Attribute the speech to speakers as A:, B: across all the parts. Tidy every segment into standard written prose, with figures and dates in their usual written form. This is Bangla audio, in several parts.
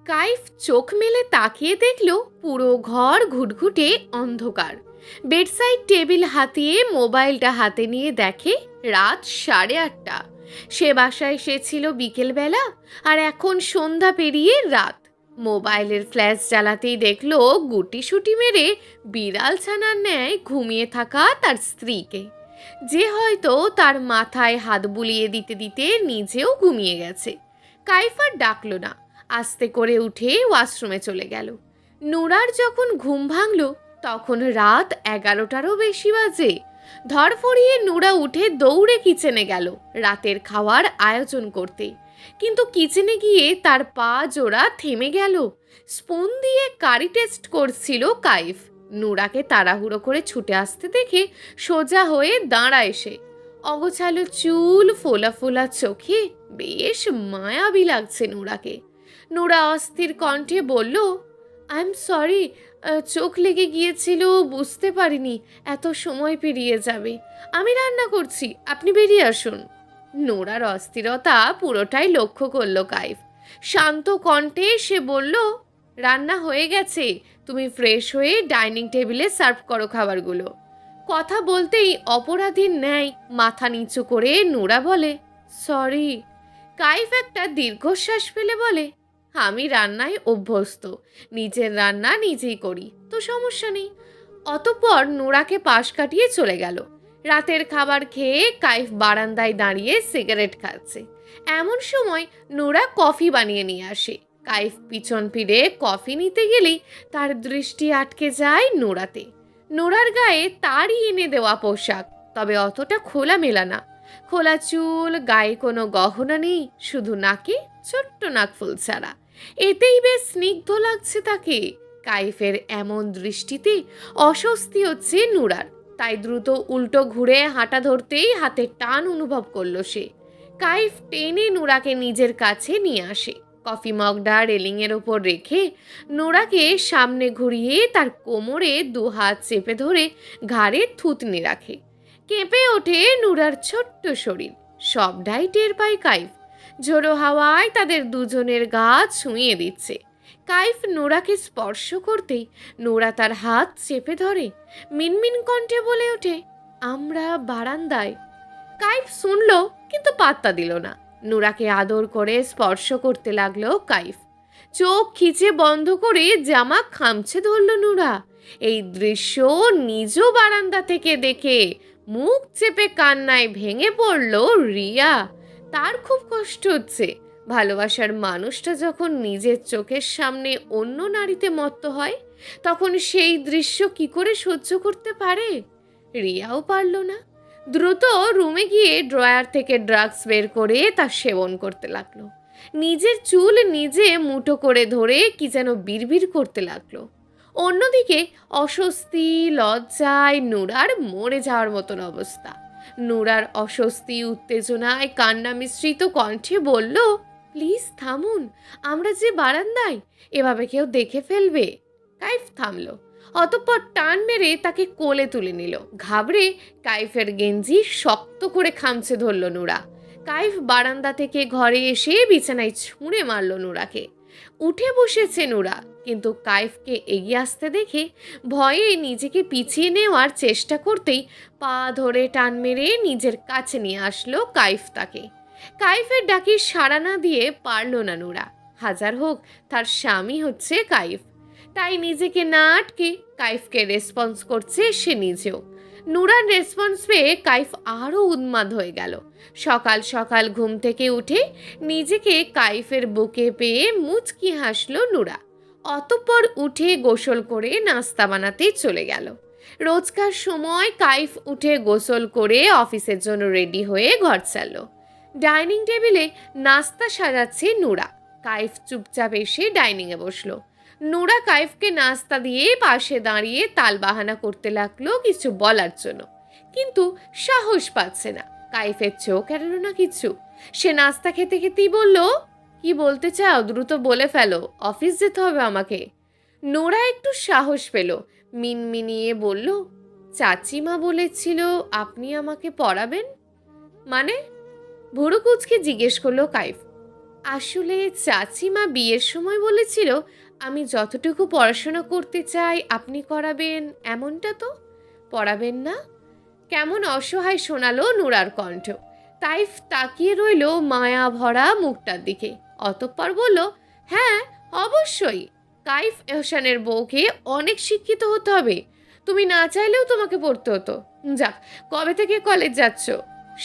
A: কাইফ চোখ মেলে তাকিয়ে দেখল পুরো ঘর ঘুটঘুটে অন্ধকার। বেডসাইড টেবিল হাতিয়ে মোবাইলটা হাতে নিয়ে দেখে রাত 8:30। সে বাসায় এসেছিল বিকেলবেলা, আর এখন সন্ধ্যা পেরিয়ে রাত। মোবাইলের ফ্ল্যাশ জ্বালাতেই দেখল গুটিসুটি মেরে বিড়াল ছানার ন্যায় ঘুমিয়ে থাকা তার স্ত্রীকে, যে হয়তো তার মাথায় হাত বুলিয়ে দিতে দিতে নিজেও ঘুমিয়ে গেছে। কাইফ আর ডাকল না, আস্তে করে উঠে ওয়াশরুমে চলে গেল। নুরার যখন ঘুম ভাঙল তখন রাত 11টারও বেশি বাজে। ধরফড়িয়ে নুরা উঠে দৌড়ে কিচেনে গেল রাতের খাওয়ার আয়োজন করতে, কিন্তু কিচেনে গিয়ে তার পা জোড়া থেমে গেল। স্পুন দিয়ে কারি টেস্ট করছিল কাইফ। নুরাকে তাড়াহুড়ো করে ছুটে আসতে দেখে সোজা হয়ে দাঁড়ায় সে। অগোছালো চুল, ফোলা ফোলা চোখে বেশ মায়াবী লাগছে নুরাকে। নুরা অস্থির কণ্ঠে বলল, আই এম সরি, চোখ লেগে গিয়েছিল, বুঝতে পারিনি এত সময় পেরিয়ে যাবে। আমি রান্না করছি, আপনি বেরিয়ে আসুন। নোরার অস্থিরতা পুরোটাই লক্ষ্য করল কাইফ। শান্ত কণ্ঠে সে বলল, রান্না হয়ে গেছে, তুমি ফ্রেশ হয়ে ডাইনিং টেবিলে সার্ভ করো খাবারগুলো। কথা বলতেই অপরাধীর ন্যায় মাথা নিচু করে নোরা বলে, সরি। কাইফ একটা দীর্ঘশ্বাস ফেলে বলে, আমি রান্নায় অভ্যস্ত, নিজের রান্না নিজেই করি, তো সমস্যা নেই। অতঃপর নোরাকে পাশ কাটিয়ে চলে গেল। রাতের খাবার খেয়ে কাইফ বারান্দায় দাঁড়িয়ে সিগারেট খাচ্ছে। এমন সময় নোরা কফি বানিয়ে নিয়ে আসে। কাইফ পিছন ফিরে কফি নিতে গেলেই তার দৃষ্টি আটকে যায় নোরাতে। নোরার গায়ে তারই এনে দেওয়া পোশাক, তবে অতটা খোলামেলা না। খোলা চুল, গায়ে কোনো গহনা নেই, শুধু নাকে ছোট্ট নাকফুল ছাড়া। এতেই বেশ স্নিগ্ধ লাগছে তাকে। কাইফের এমন দৃষ্টিতে অস্বস্তি হচ্ছে নুরার, তাই দ্রুত উল্টো ঘুরে হাঁটা ধরতেই হাতের টান অনুভব করলো সে। কাইফ টেনে নুরাকে নিজের কাছে নিয়ে আসে। কফি মগটা রেলিংয়ের ওপর রেখে নোরাকে সামনে ঘুরিয়ে তার কোমরে 2 হাত চেপে ধরে ঘাড়ে থুতনি রাখে। কেঁপে ওঠে নুরার ছোট্ট শরীর। সবটাই টের পায় কাইফ। ঝোড়ো হাওয়ায় তাদের দুজনের গা ছুঁয়ে দিচ্ছে। কাইফ নোরাকে স্পর্শ করতেই নোরা তার হাত চেপে ধরে। মিনমিন কণ্ঠে বলে ওঠে, আমরা বারান্দায়। কাইফ শুনল কিন্তু পাত্তা দিল না। নোরাকে আদর করে স্পর্শ করতে লাগলো কাইফ। চোখ খিচে বন্ধ করে জামা খামছে ধরল নোরা। এই দৃশ্য নিজ বারান্দা থেকে দেখে মুখ চেপে কান্নায় ভেঙে পড়ল রিয়া। তার খুব কষ্ট হচ্ছে। ভালোবাসার মানুষটা যখন নিজের চোখের সামনে অন্য নারীতে মত্ত হয়, তখন সেই দৃশ্য কি করে সহ্য করতে পারে? রিয়াও পারল না। দ্রুত রুমে গিয়ে ড্রয়ার থেকে ড্রাগস বের করে তা সেবন করতে লাগলো। নিজের চুল নিজে মুঠো করে ধরে কি যেন বিড়বিড় করতে লাগলো। অন্যদিকে অস্বস্তি, লজ্জায় নুরার মরে যাওয়ার মতন অবস্থা। নুরার অস্বস্তি, উত্তেজনায় কান্না মিশ্রিত কণ্ঠে বলল, প্লিজ থামুন, আমরা যে বারান্দায়, এভাবে কেউ দেখে ফেলবে। কাইফ থামলো। অতঃপর টান মেরে তাকে কোলে তুলে নিল। ঘাবড়ে কাইফের গেঞ্জি শক্ত করে খামচে ধরল নুরা। কাইফ বারান্দা থেকে ঘরে এসে বিছানায় ছুঁড়ে মারল নুরাকে। উঠে বসেছে নুরা, কিন্তু কাইফকে এগিয়ে আসতে দেখে ভয়ে নিজেকে পিছিয়ে নেওয়ার চেষ্টা করতেই পা ধরে টান মেরে নিজের কাছে নিয়ে আসলো কাইফ তাকে। কাইফের ডাকে সাড়া না দিয়ে পারল না নুরা। হাজার হোক তার স্বামী হচ্ছে কাইফ, তাই নিজেকে না আটকে কাইফকে রেসপন্স করছে সে নিজেও। নুরার রেসপন্স পেয়ে কাইফ আরও উন্মাদ হয়ে গেল। সকাল সকাল ঘুম থেকে উঠে নিজেকে কাইফের বুকে পেয়ে মুচকি হাসলো নুরা। অতঃপর উঠে গোসল করে নাস্তা বানাতে চলে গেল। রোজকার সময় কাইফ উঠে গোসল করে অফিসের জন্য রেডি হয়ে ঘর ছাড়ল। ডাইনিং টেবিলে নাস্তা সাজাচ্ছে নুরা। কাইফ চুপচাপ এসে ডাইনিংয়ে বসলো। নুরা কাইফকে নাস্তা দিয়ে পাশে দাঁড়িয়ে তালবাহানা করতে লাগলো কিছু বলার জন্য, কিন্তু সাহস পাচ্ছে না। কাইফের চোখ এড়াল না কিছু। সে নাস্তা খেতে খেতেই বলল, কি বলতে চাও দ্রুত বলে ফেলো, অফিস যেতে হবে আমাকে। নোরা একটু সাহস পেল, মিনমিনিয়ে বলল, চাচিমা বলেছিল আপনি আমাকে পড়াবেন। মানে? ভুরু কুচকে জিজ্ঞেস করলো কাইফ। আসলে চাচিমা বিয়ের সময় বলেছিল আমি যতটুকু পড়াশোনা করতে চাই আপনি করাবেন, এমনটা তো পড়াবেন না? কেমন অসহায় শোনালো নুরার কণ্ঠ। তাইফ তাকিয়ে রইল মায়া ভরা মুখটার দিকে, অতঃপর বলল, হ্যাঁ অবশ্যই। কাইফ এহসানের বউকে অনেক শিক্ষিত হতে হবে, তুমি না চাইলেও তোমাকে পড়তে হতো। যাক, কবে থেকে কলেজ যাচ্ছ?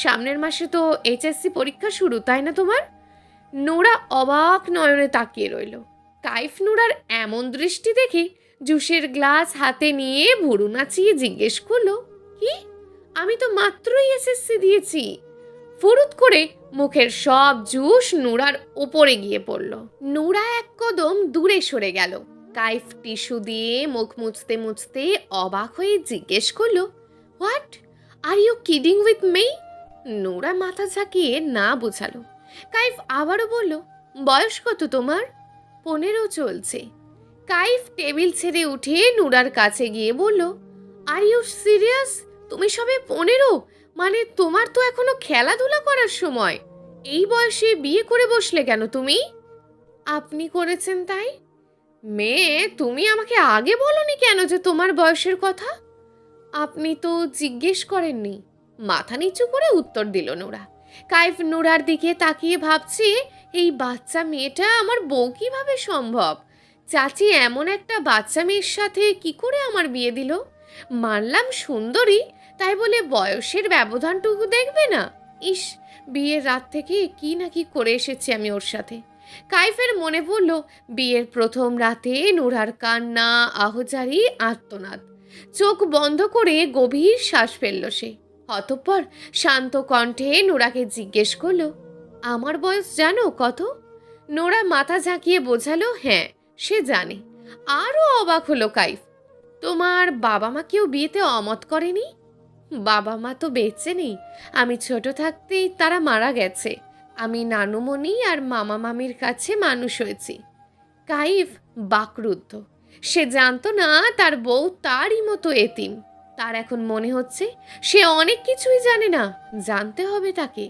A: সামনের মাসে তো এইচএসসি পরীক্ষা শুরু, তাই না তোমার? নোরা অবাক নয়নে তাকিয়ে রইল। কাইফ নুরার এমন দৃষ্টি দেখে জুসের গ্লাস হাতে নিয়ে ভুরু নাচিয়ে জিজ্ঞেস করলো, কি? আমি তো মাত্রই এসএসসি দিয়েছি। ফুরুত করে মুখের সব জুস নুরার ওপরে গিয়ে পড়ল। নুরা এক কদম দূরে সরে গেল। কাইফ টিস্যু দিয়ে মুখ মুছতে মুছতে অবাক হয়ে জিজ্ঞেস করলো, what are you kidding with me? Nura মাথা ঝাঁকিয়ে না বোঝালো। কাইফ আবারও বলল, বয়স কত তোমার? 15 চলছে। কাইফ টেবিল ছেড়ে উঠে নুরার কাছে গিয়ে বলল, আর ইউ সিরিয়াস? তুমি সবে 15? মানে তোমার তো এখনো খেলাধুলা করার সময়। এই বয়সে বিয়ে করে বসলে কেন তুমি? আপনি করেছেন তাই? মেয়ে, তুমি আমাকে আগে বলনি কেন যে তোমার বয়সের কথা? আপনি তো জিজ্ঞেস করেননি। মাথা নিচু করে উত্তর দিল নোরা। কাইফ নোরার দিকে তাকিয়ে ভাবছে, এই বাচ্চা মেয়েটা আমার বউ কিভাবে সম্ভব? চাচি এমন একটা বাচ্চা মেয়ের সাথে কি করে আমার বিয়ে দিল? মানলাম সুন্দরী, তাই বলে বয়সের ব্যবধানটুকু দেখবে না? ইস, বিয়ের রাত থেকে কি না কি করে এসেছি আমি ওর সাথে। কাইফের মনে পড়ল বিয়ের প্রথম রাতে নোরার কান্না, আহজারি, আর্তনাদ। চোখ বন্ধ করে গভীর শ্বাস ফেলল সে। অতঃপর শান্ত কণ্ঠে নোরাকে জিজ্ঞেস করলো, আমার বয়স জানো কত? নোরা মাথা ঝাঁকিয়ে বোঝালো, হ্যাঁ সে জানে। আরও অবাক হলো কাইফ, তোমার বাবা মা কেউ বিয়েতে অমত করেনি? বাবা মা তো বেঁচে নেই, আমি ছোট থাকতেই তারা মারা গেছে। আমি নানুমণি আর মামা মামির কাছে মানুষ হয়েছি। কাইফ বাকরুদ্ধ। সে জানতো না তার বউ তারই মতো এতিম। তার এখন মনে হচ্ছে সে অনেক কিছুই জানে না, জানতে হবে তাকে।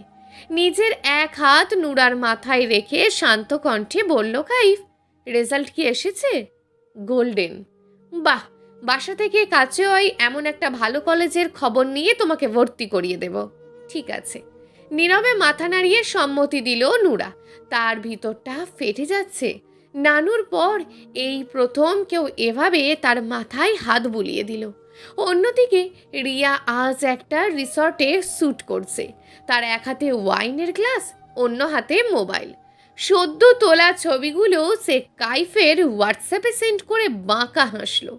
A: নিজের এক হাত নুরার মাথায় রেখে শান্ত কণ্ঠে বলল কাইফ, রেজাল্ট কি এসেছে? গোল্ডেন। বাহ, বাসা থেকে কাছে হয় এমন একটা ভালো কলেজের খবর নিয়ে তোমাকে ভর্তি করিয়ে দেব। ঠিক আছে। নীরবে মাথা নাড়িয়ে সম্মতি দিল নুরা। তার ভিতরটা ফেটে যাচ্ছে। নানুর পর এই প্রথম কেউ এভাবে তার মাথায় হাত বুলিয়ে দিল। অন্যদিকে রিয়া আজ একটা রিসর্টে শ্যুট করছে। তার এক হাতে ওয়াইনের গ্লাস, অন্য হাতে মোবাইল। সদ্য তোলা ছবিগুলো সে কাইফের হোয়াটসঅ্যাপে সেন্ড করে বাঁকা হাসলো।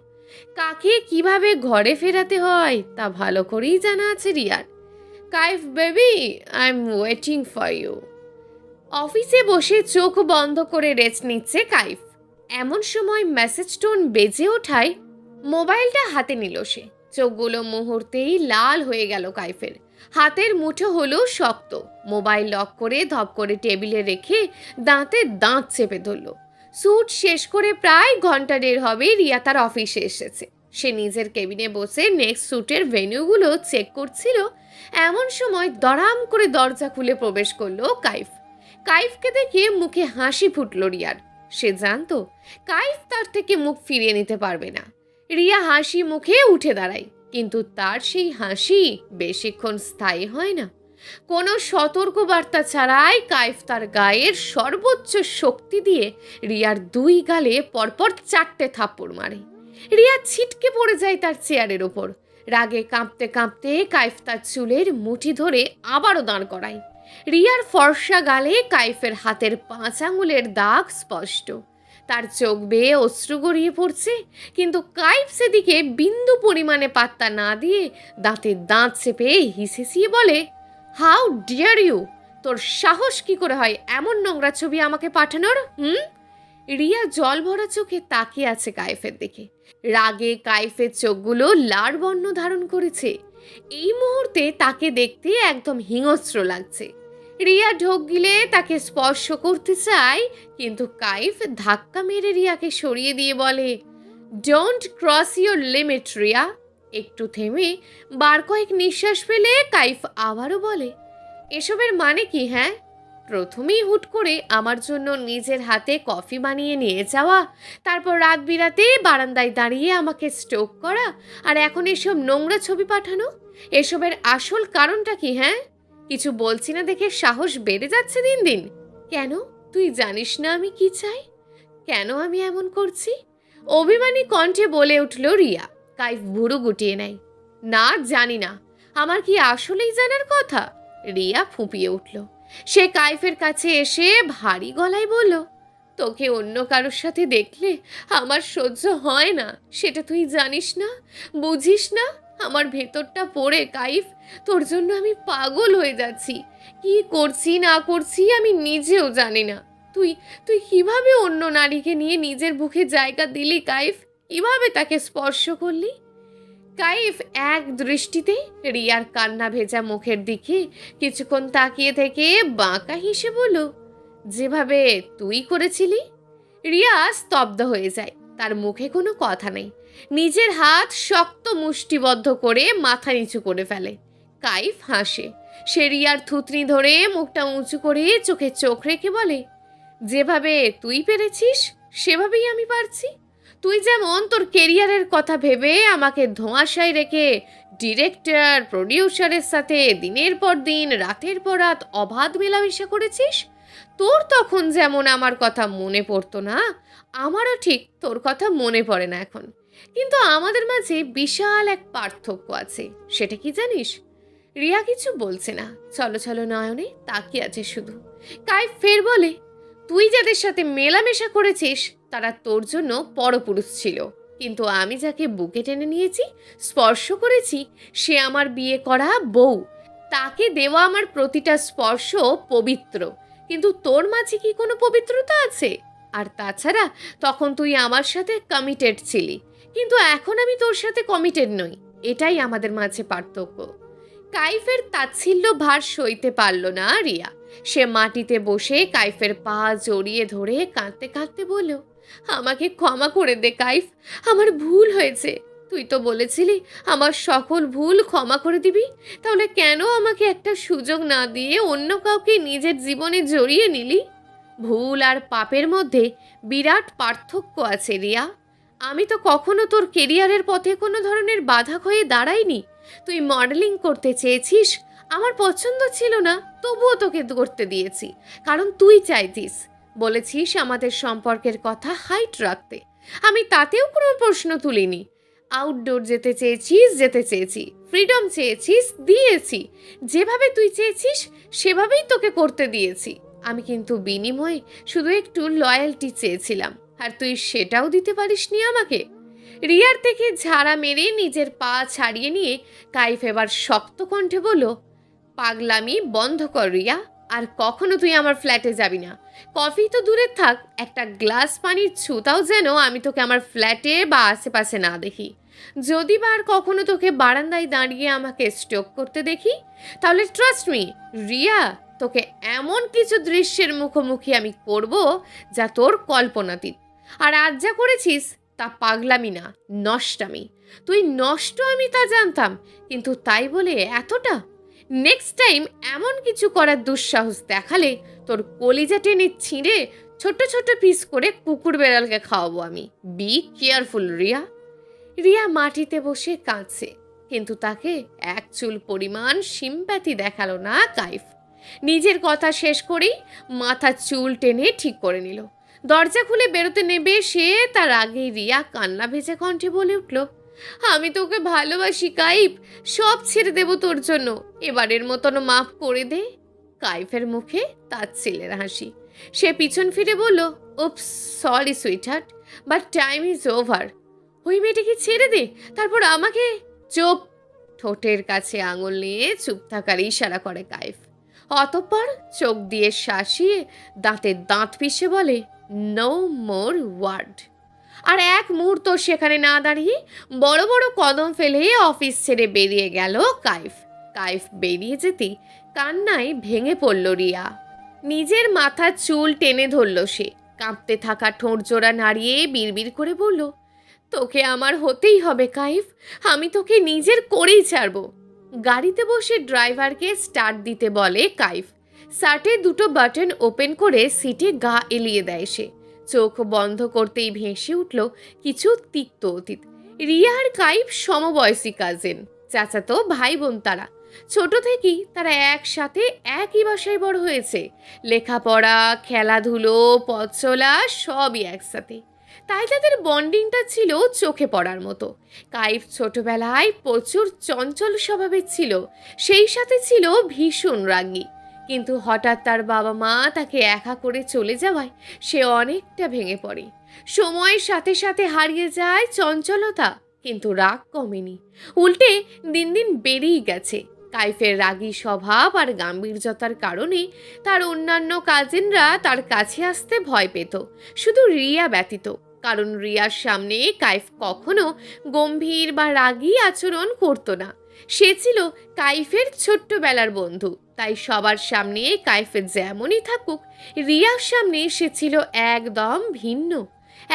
A: কাকে কিভাবে ঘরে ফেরাতে হয় তা ভালো করেই জানা আছে রিয়ার। Kaif baby, I am waiting for you. অফিসে বসে চোখ বন্ধ করে রেস্ট নিচ্ছে কাইফ। এমন সময় মেসেজ টোন বেজে ওঠায় মোবাইলটা হাতে নিল সে। চোখগুলো মুহূর্তেই লাল হয়ে গেল কাইফের। হাতের মুঠো হলো শক্ত। মোবাইল লক করে ধপ করে টেবিলে রেখে দাঁতে দাঁত চেপে ধরল। স্যুট শেষ করে প্রায় ঘন্টা দেড় হবে রিয়া তার অফিসে এসেছে। সে নিজের কেবিনে বসে নেক্সট স্যুটের ভেন্যুগুলো চেক করছিল। এমন সময় দড়াম করে দরজা খুলে প্রবেশ করলো কাইফ। কাইফকে দেখে মুখে হাসি ফুটল রিয়ার। সে জানতো কাইফ তার থেকে মুখ ফিরিয়ে নিতে পারবে না। রিয়া হাসি মুখে উঠে দাঁড়ায়, কিন্তু তার সেই হাসি বেশিক্ষণ স্থায়ী হয় না। কোনো সতর্ক বার্তা ছাড়াই কাইফ তার গায়ের সর্বোচ্চ শক্তি দিয়ে রিয়ার দুই গালে পরপর 4টে থাপ্পড় মারে। রিয়া ছিটকে পড়ে যায় তার চেয়ারের ওপর। রাগে কাঁপতে কাঁপতে কাইফ তার চুলের মুঠি ধরে আবারও দাঁড় করায়। রিয়ার ফর্সা গালে কাইফের হাতের 5 আঙুলের দাগ স্পষ্ট। তার চোখ বেয়ে অশ্রু গড়িয়ে পড়ছে, কিন্তু কাইফ সেদিকে বিন্দু পরিমাণে পাত্তা না দিয়ে দাঁতে দাঁত চেপে হিসেসিয়ে বলে, হাউ ডিয়ার ইউ! তোর সাহস কি করে হয় এমন নোংরা ছবি আমাকে পাঠানোর? রিয়া জল ভরা চোখে তাকিয়ে আছে কাইফের দিকে। রাগে কাইফের চোখগুলো লাল বর্ণ ধারণ করেছে। এই মুহূর্তে তাকে দেখতে একদম হিংস্র লাগছে। রিয়া ঢোক গিলে তাকে স্পর্শ করতে চায়, কিন্তু কাইফ ধাক্কা মেরে রিয়াকে সরিয়ে দিয়ে বলে, don't cross your limit Riya. একটু থেমে বার কয়েক নিঃশ্বাস ফেলে কাইফ আবারও বলে, এসবের মানে কি? হ্যাঁ, প্রথমেই হুট করে আমার জন্য নিজের হাতে কফি বানিয়ে নিয়ে যাওয়া, তারপর রাত বিরাতে বারান্দায় দাঁড়িয়ে আমাকে স্টোক করা, আর এখন এসব নোংরা ছবি পাঠানো। এসবের আসল কারণটা কি? হ্যাঁ, কিছু বলছি না দেখে সাহস বেড়ে যাচ্ছে দিন দিন। কেন? তুই জানিস না আমি কি চাই, কেন আমি এমন করছি? অভিমানী কণ্ঠে বলে উঠল রিয়া। কাইফ ভুরু গুটিয়ে নেয়। না, জানি না। আমার কি আসলেই জানার কথা? রিয়া ফুঁপিয়ে উঠল। সে কাইফের কাছে এসে ভারী গলায় বলল, তোকে অন্য কারোর সাথে দেখলে আমার সহ্য হয় না, সেটা তুই জানিস না, বুঝিস না। আমার ভেতরটা পড়ে কাইফ, তোর জন্য আমি পাগল হয়ে যাচ্ছি। কি করছি না করছি আমি নিজেও জানি না। তুই তুই কিভাবে অন্য নারীকে নিয়ে নিজের বুকে জায়গা দিলি কাইফ? কিভাবে তাকে স্পর্শ করলি? কাইফ এক দৃষ্টিতে রিয়ার কান্না ভেজা মুখের দিকে কিছুক্ষণ তাকিয়ে থেকে বাঁকা হেসে বলল, যেভাবে তুই করেছিলি। রিয়া স্তব্ধ হয়ে যায়, তার মুখে কোনো কথা নেই। নিজের হাত শক্ত মুষ্টিবদ্ধ করে মাথা নিচু করে ফেলে। কাইফ হাসে। সে রিয়ার থুতনি ধরে মুখটা উঁচু করে চোখে চোখ রেখে বলে, যেভাবে তুই পেরেছিস সেভাবেই আমি পারছি। তুই যেমন তোর কেরিয়ারের কথা ভেবে আমাকে ধোঁয়াশায় রেখে ডিরেক্টর প্রডিউসারের সাথে দিনের পর দিন রাতের পর রাত অবাধ মেলামেশা করেছিস, তোর তখন যেমন আমার কথা মনে পড়তো না, আমারও ঠিক তোর কথা মনে পড়ে না এখন। কিন্তু আমাদের মাঝে বিশাল এক পার্থক্য আছে, সেটা কি জানিস? রিয়া কিছু বলছে না, চলো চলো নয়নে তাকিয়ে আছে শুধু। কাইফ ফের বলে, তুই যাদের সাথে মেলামেশা করেছিস তারা তোর জন্য পরপুরুষ ছিল, কিন্তু আমি যাকে বুকে টেনে নিয়েছি, স্পর্শ করেছি, সে আমার বিয়ে করা বউ। তাকে দেওয়া আমার প্রতিটা স্পর্শ পবিত্র। কিন্তু তোর মাঝে কি কোনো পবিত্রতা আছে? আর তাছাড়া তখন তুই আমার সাথে কমিটেড ছিলি, কিন্তু এখন আমি তোর সাথে কমিটেড নই। এটাই আমাদের মাঝে পার্থক্য। কাইফের তাচ্ছিল্য ভার সইতে পারল না রিয়া। সে মাটিতে বসে কাইফের পা জড়িয়ে ধরে কাঁদতে কাঁদতে বলল, আমাকে ক্ষমা করে দে কাইফ, আমার ভুল হয়েছে। তুই তো বলেছিলি আমার সকল ভুল ক্ষমা করে দিবি, তাহলে কেন আমাকে একটা সুযোগ না দিয়ে অন্য কাউকে নিজের জীবনে জড়িয়ে নিলি? ভুল আর পাপের মধ্যে বিরাট পার্থক্য আছে রিয়া। আমি তো কখনো তোর কেরিয়ারের পথে কোনো ধরনের বাধা হয়ে দাঁড়াইনি। তুই মডেলিং করতে চেয়েছিস, আমার পছন্দ ছিল না, তবুও তোকে করতে দিয়েছি, কারণ তুই চাইতিস। বলেছিস আমাদের সম্পর্কের কথা হাইট রাখতে, আমি তাতেও কোনো প্রশ্ন তুলিনি। আউটডোর যেতে চেয়েছিস, যেতে চেয়েছি। ফ্রিডম চেয়েছিস, দিয়েছি। যেভাবে তুই চেয়েছিস সেভাবেই তোকে করতে দিয়েছি। আমি কিন্তু বিনিময়ে শুধু একটু লয়্যালটি চেয়েছিলাম, আর তুই সেটাও দিতে পারিসনি আমাকে। রিয়ার থেকে ঝাড়া মেরে নিজের পা ছাড়িয়ে নিয়ে কাইফ এবার শক্ত কণ্ঠে বলল, পাগলামি বন্ধ কর রিয়া, আর কখনো তুই আমার ফ্ল্যাটে যাবি না। কফি তো দূরে থাক, একটা গ্লাস পানির ছুতাও যেন আমি তোকে আমার ফ্ল্যাটে বা আশেপাশে না দেখি। যদি বা আর কখনো তোকে বারান্দায় দাঁড়িয়ে আমাকে স্টোক করতে দেখি, তাহলে ট্রাস্ট মি রিয়া, তোকে এমন কিছু দৃশ্যের মুখোমুখি আমি করব যা তোর কল্পনাতীত। আর আজ যা করেছিস তা পাগলামি না, নষ্টামি। তুই নষ্ট আমি তা জানতাম, কিন্তু তাই বলে এতটা? নেক্সট টাইম এমন কিছু করার দুঃসাহস দেখালে তোর কলিজা টেনে ছিঁড়ে ছোট ছোট পিস করে কুকুর বেড়ালকে খাওয়াবো আমি। Be careful Riya. রিয়া মাটিতে বসে কাঁদছে, কিন্তু তাকে এক চুল পরিমাণ সিম্প্যাথি দেখালো না কাইফ। নিজের কথা শেষ করেই মাথার চুল টেনে ঠিক করে নিল। দরজা খুলে বেরোতে নেবে সে, তার আগেই রিয়া কান্না ভেজা কণ্ঠে বলে উঠল, আমি তোকে ভালোবাসি কাইফ, সব ছেড়ে দেব তোর জন্য, এবারের মতন মাফ করে দে। কাইফের মুখে তার ছেলের হাসি। সে পিছন ফিরে বলল, oops, sorry sweetheart, but time is over. ওই মেয়েটাকে ছেড়ে দে, তারপর আমাকে। চুপ। ঠোঁটের কাছে আঙুল নিয়ে চুপ থাকার ইশারা করে কাইফ। অতঃপর চোখ দিয়ে শাসিয়ে দাঁতের দাঁত পিষে বলে, নো মোর ওয়ার্ড। আর এক মুহূর্ত সেখানে না দাঁড়িয়ে বড় বড় কদম ফেলে অফিস ছেড়ে বেরিয়ে গেল কাইফ। কাইফ বেরিয়ে যেতেই কান্নায় ভেঙে পড়ল রিয়া। নিজের মাথার চুল টেনে ধরল সে। কাঁপতে থাকা ঠোঁট জোড়া নাড়িয়ে বিড়বিড় করে বলল, তোকে আমার হতেই হবে কাইফ, আমি তোকে নিজের করেই ছাড়ব। গাড়িতে বসে ড্রাইভারকে স্টার্ট দিতে বলে কাইফ। শার্টের দুটো বাটন ওপেন করে সিটে গা এলিয়ে দেয় সে। চোখ বন্ধ করতেই ভেসে উঠল কিছু তিক্ত অতীত। রিয়া আর কাইফ সমবয়সী কাজিন, চাচাতো ভাই বোন তারা। ছোট থেকেই তারা একসাথে একই বাসায় বড় হয়েছে। লেখাপড়া, খেলাধুলো, পথ চলা সবই একসাথে। তাই তাদের বন্ডিংটা ছিল চোখে পড়ার মতো। কাইফ ছোটবেলায় প্রচুর চঞ্চল স্বভাবের ছিল, সেই সাথে ছিল ভীষণ রাগী। কিন্তু হঠাৎ তার বাবা মা তাকে একা করে চলে যাওয়ায় সে অনেকটা ভেঙে পড়ে। সময়ের সাথে সাথে হারিয়ে যায় চঞ্চলতা, কিন্তু রাগ কমেনি, উল্টে দিন দিন বেড়েই গেছে। কাইফের রাগী স্বভাব আর গাম্ভীর্যতার কারণে তার অন্যান্য কাজিনরা তার কাছে আসতে ভয় পেত, শুধু রিয়া ব্যতীত। কারণ রিয়ার সামনে কাইফ কখনো গম্ভীর বা রাগী আচরণ করত না। সে ছিল কাইফের ছোট্টবেলার বন্ধু, তাই সবার সামনে কাইফে যেমনই থাকুক, রিয়ার সামনে সে ছিল একদম ভিন্ন।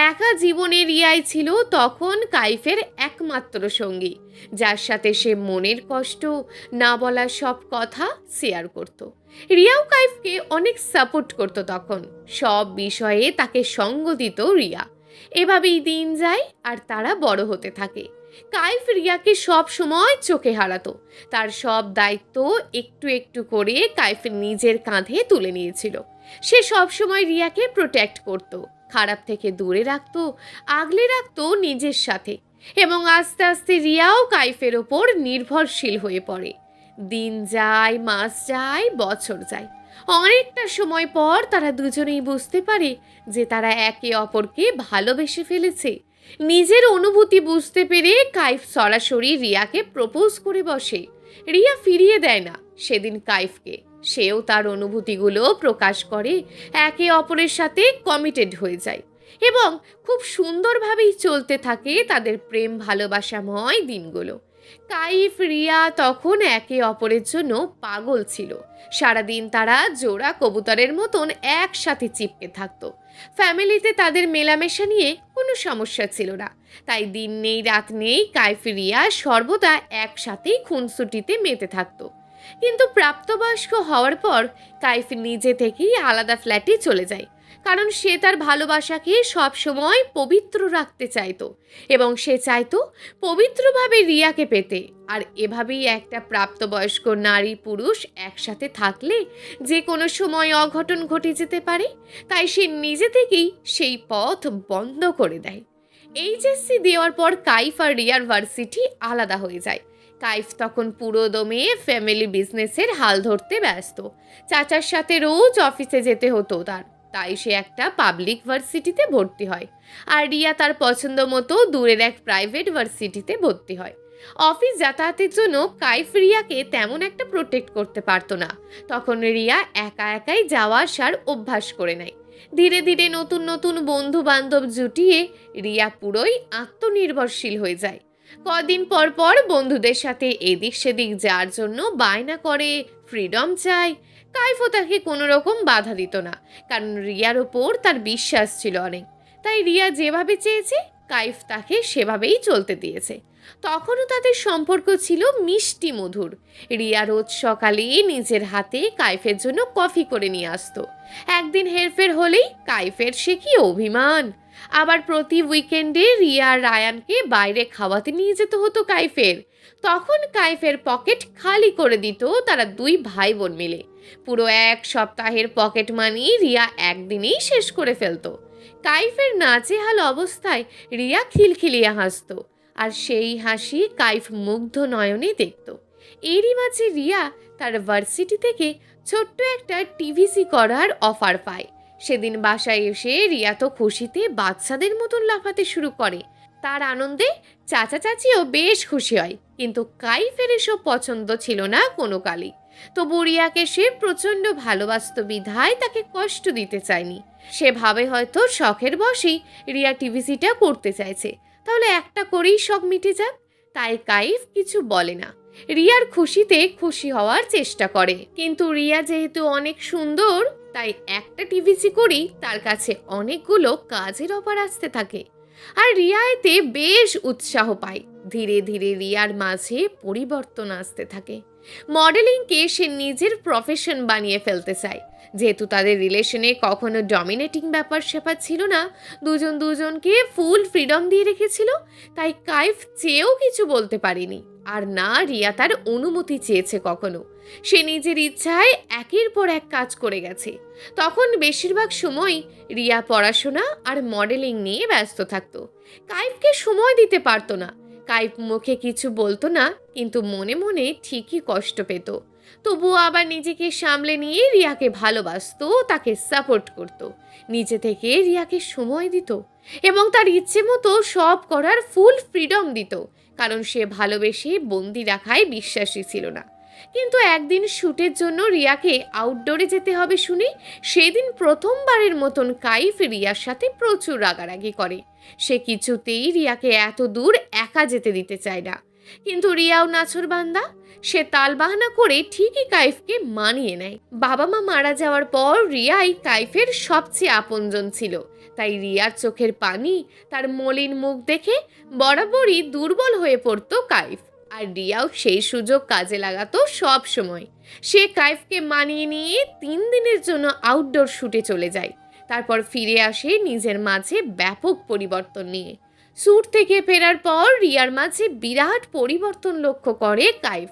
A: একা জীবনে রিয়াই ছিল তখন কাইফের একমাত্র সঙ্গী, যার সাথে সে মনের কষ্ট, না বলা সব কথা শেয়ার করত। রিয়াও কাইফকে অনেক সাপোর্ট করত তখন, সব বিষয়ে তাকে সঙ্গ দিত রিয়া। এভাবেই দিন যায় আর তারা বড় হতে থাকে। কাইফ রিয়াকে সব সময় চোখে হারাতো। তার সব দায়িত্ব একটু একটু করে কাইফ নিজের কাঁধে তুলে নিয়েছিল। সে সব সময় রিয়াকে প্রোটেক্ট করত, খারাপ থেকে দূরে রাখতো, আগলে রাখতো নিজের সাথে। এবং আস্তে আস্তে রিয়াও কাইফের ওপর নির্ভরশীল হয়ে পড়ে। দিন যায়, মাস যায়, বছর যায়। অনেকটা সময় পর তারা দুজনেই বুঝতে পারে যে তারা একে অপরকে ভালোবেসে ফেলেছে। নিজের অনুভূতি বুঝতে পেরে কাইফ সরাসরি রিয়াকে প্রপোজ করে বসে। রিয়া ফিরিয়ে দেয় না সেদিন কাইফকে, সেও তার অনুভূতিগুলো প্রকাশ করে, একে অপরের সাথে কমিটেড হয়ে যায় এবং খুব সুন্দরভাবেই চলতে থাকে তাদের প্রেম ভালোবাসাময় দিনগুলো। কাইফ রিয়া তখন একে অপরের জন্য পাগল ছিল। সারাদিন তারা জোড়া কবুতরের মতন একসাথে চিপকে থাকতো। ফ্যামিলিতে তাদের মেলামেশা নিয়ে কোনো সমস্যা ছিল না, তাই দিন নেই রাত নেই কাইফ রিয়া সর্বদা একসাথেই খুনসুটিতে মেতে থাকতো। কিন্তু প্রাপ্তবয়স্ক হওয়ার পর কাইফ নিজে থেকেই আলাদা ফ্ল্যাটে চলে যায়, কারণ সে তার ভালোবাসাকে সবসময় পবিত্র রাখতে চাইতো এবং সে চাইতো পবিত্রভাবে রিয়াকে পেতে। আর এভাবেই একটা প্রাপ্তবয়স্ক নারী পুরুষ একসাথে থাকলে যে কোনো সময় অঘটন ঘটে যেতে পারে, তাই সে নিজে থেকেই সেই পথ বন্ধ করে দেয়। এইচএসসি দেওয়ার পর কাইফ আর রিয়ার ভার্সিটি আলাদা হয়ে যায়। কাইফ তখন পুরো দমে ফ্যামিলি বিজনেসের হাল ধরতে ব্যস্ত। চাচার সাথে রোজ অফিসে যেতে হতো তার, তাই সে একটা পাবলিক ভার্সিটিতে ভর্তি হয়। আর রিয়া তার পছন্দ মতো দূরের এক প্রাইভেট ভার্সিটিতে ভর্তি হয়। অফিস যাতায়াতের জন্য কাইফ রিয়াকে তেমন একটা প্রোটেক্ট করতে পারতো না। তখন রিয়া একা একাই যাওয়া আসার অভ্যাস করে নেয়। ধীরে ধীরে নতুন নতুন বন্ধু বান্ধব জুটিয়ে রিয়া পুরোই আত্মনির্ভরশীল হয়ে যায়। কদিন পর পর বন্ধুদের সাথে এদিক সেদিক যাওয়ার জন্য বায়না করে, ফ্রিডম চায়। কাইফও তাকে কোনো রকম বাধা দিত না, কারণ রিয়ার ওপর তার বিশ্বাস ছিল অনেক। তাই রিয়া যেভাবে চেয়েছে কাইফ তাকে সেভাবেই চলতে দিয়েছে। তখনও তাদের সম্পর্ক ছিল মিষ্টি মধুর। রিয়া রোজ সকালে নিজের হাতে কাইফের জন্য কফি করে নিয়ে আসতো। একদিন হেরফের হলেই কাইফের সে কি অভিমান! আবার প্রতি উইকেন্ডে রিয়া আর রায়ানকে বাইরে খাওয়াতে নিয়ে যেতে হতো কাইফের। তখন কাইফের পকেট খালি করে দিত তারা দুই ভাই বোন মিলে। পুরো এক সপ্তাহের পকেট মানি রিয়া একদিনেই শেষ করে ফেলতো। কাইফের নাজেহাল অবস্থায় রিয়া খিলখিলিয়ে হাসতো, আর সেই হাসি কাইফ মুগ্ধ নয়নে দেখত। এরই মাঝে রিয়া তার ভার্সিটি থেকে ছোট্ট একটা টিভিসি করার অফার পায়। সেদিন বাসায় এসে রিয়া তো খুশিতে বাচ্চাদের মতন লাফাতে শুরু করে। তার আনন্দে চাচা চাচিও বেশ খুশি হয়, কিন্তু কাইফের এসব পছন্দ ছিল না কোনো কালই। তবু রিয়াকে সে প্রচণ্ড ভালোবাসত বিধায় তাকে কষ্ট দিতে চায়নি। সে ভাবে হয়তো শখের বশেই রিয়া টিভিসিটা করতে চাইছে, তাহলে একটা করেই শখ মিটে যাক। তাই কাইফ কিছু বলে না, রিয়ার খুশিতে খুশি হওয়ার চেষ্টা করে। কিন্তু রিয়া যেহেতু অনেক সুন্দর, তাই একটা টিভিসি করেই তার কাছে অনেকগুলো কাজের অফার আসতে থাকে। আর রিয়া এতে বেশ উৎসাহ পায়। ধীরে ধীরে রিয়ার মাঝে পরিবর্তন আসতে থাকে। মডেলিংকে সে নিজের প্রফেশন বানিয়ে ফেলতে চায়। যেহেতু তাদের রিলেশনে কখনো ডমিনেটিং ব্যাপার স্যাপার ছিল না, দুজন দুজনকে ফুল ফ্রিডম দিয়ে রেখেছিল, তাই কাইফ চেয়েও কিছু বলতে পারেনি। আর না রিয়া তার অনুমতি চেয়েছে কখনো। সে নিজের ইচ্ছায় একের পর এক কাজ করে গেছে। তখন বেশিরভাগ সময় রিয়া পড়াশোনা আর মডেলিং নিয়ে ব্যস্ত থাকতো। কাইফকে সময় দিতে পারতো না। কাইফ মুখে কিছু বলতো না, কিন্তু মনে মনে ঠিকই কষ্ট পেত। তবুও আবার নিজেকে সামলে নিয়ে রিয়াকে ভালোবাসতো, তাকে সাপোর্ট করত, নিজে থেকে রিয়াকে সময় দিত এবং তার ইচ্ছে মতো সব করার ফুল ফ্রিডম দিত, কারণ সে ভালোবেসে বন্দি রাখায় বিশ্বাসী ছিল না। কিন্তু একদিন শ্যুটের জন্য রিয়াকে আউটডোরে যেতে হবে শুনে সেদিন প্রথমবারের মতন কাইফ রিয়ার সাথে প্রচুর রাগারাগি করে। সে কিছুতেই রিয়াকে এত দূর একা যেতে দিতে চায় না। কিন্তু রিয়াও নাছোড়বান্দা, সে তালবাহানা করে ঠিকই কাইফকে মানিয়ে নেয়। বাবা মা মারা যাওয়ার পর রিয়াই কাইফের সবচেয়ে আপনজন ছিল, তাই রিয়ার চোখের পানি, তার মলিন মুখ দেখে বরাবরই দুর্বল হয়ে পড়তো কাইফ। আর রিয়াও সেই সুযোগ কাজে লাগাতো সব সময়। সে কাইফকে মানিয়ে নিয়ে 3 দিনের জন্য আউটডোর শুটে চলে যায়। তারপর ফিরে আসে নিজের মাঝে ব্যাপক পরিবর্তন নিয়ে। শ্যুট থেকে ফেরার পর রিয়ার মাঝে বিরাট পরিবর্তন লক্ষ্য করে কাইফ।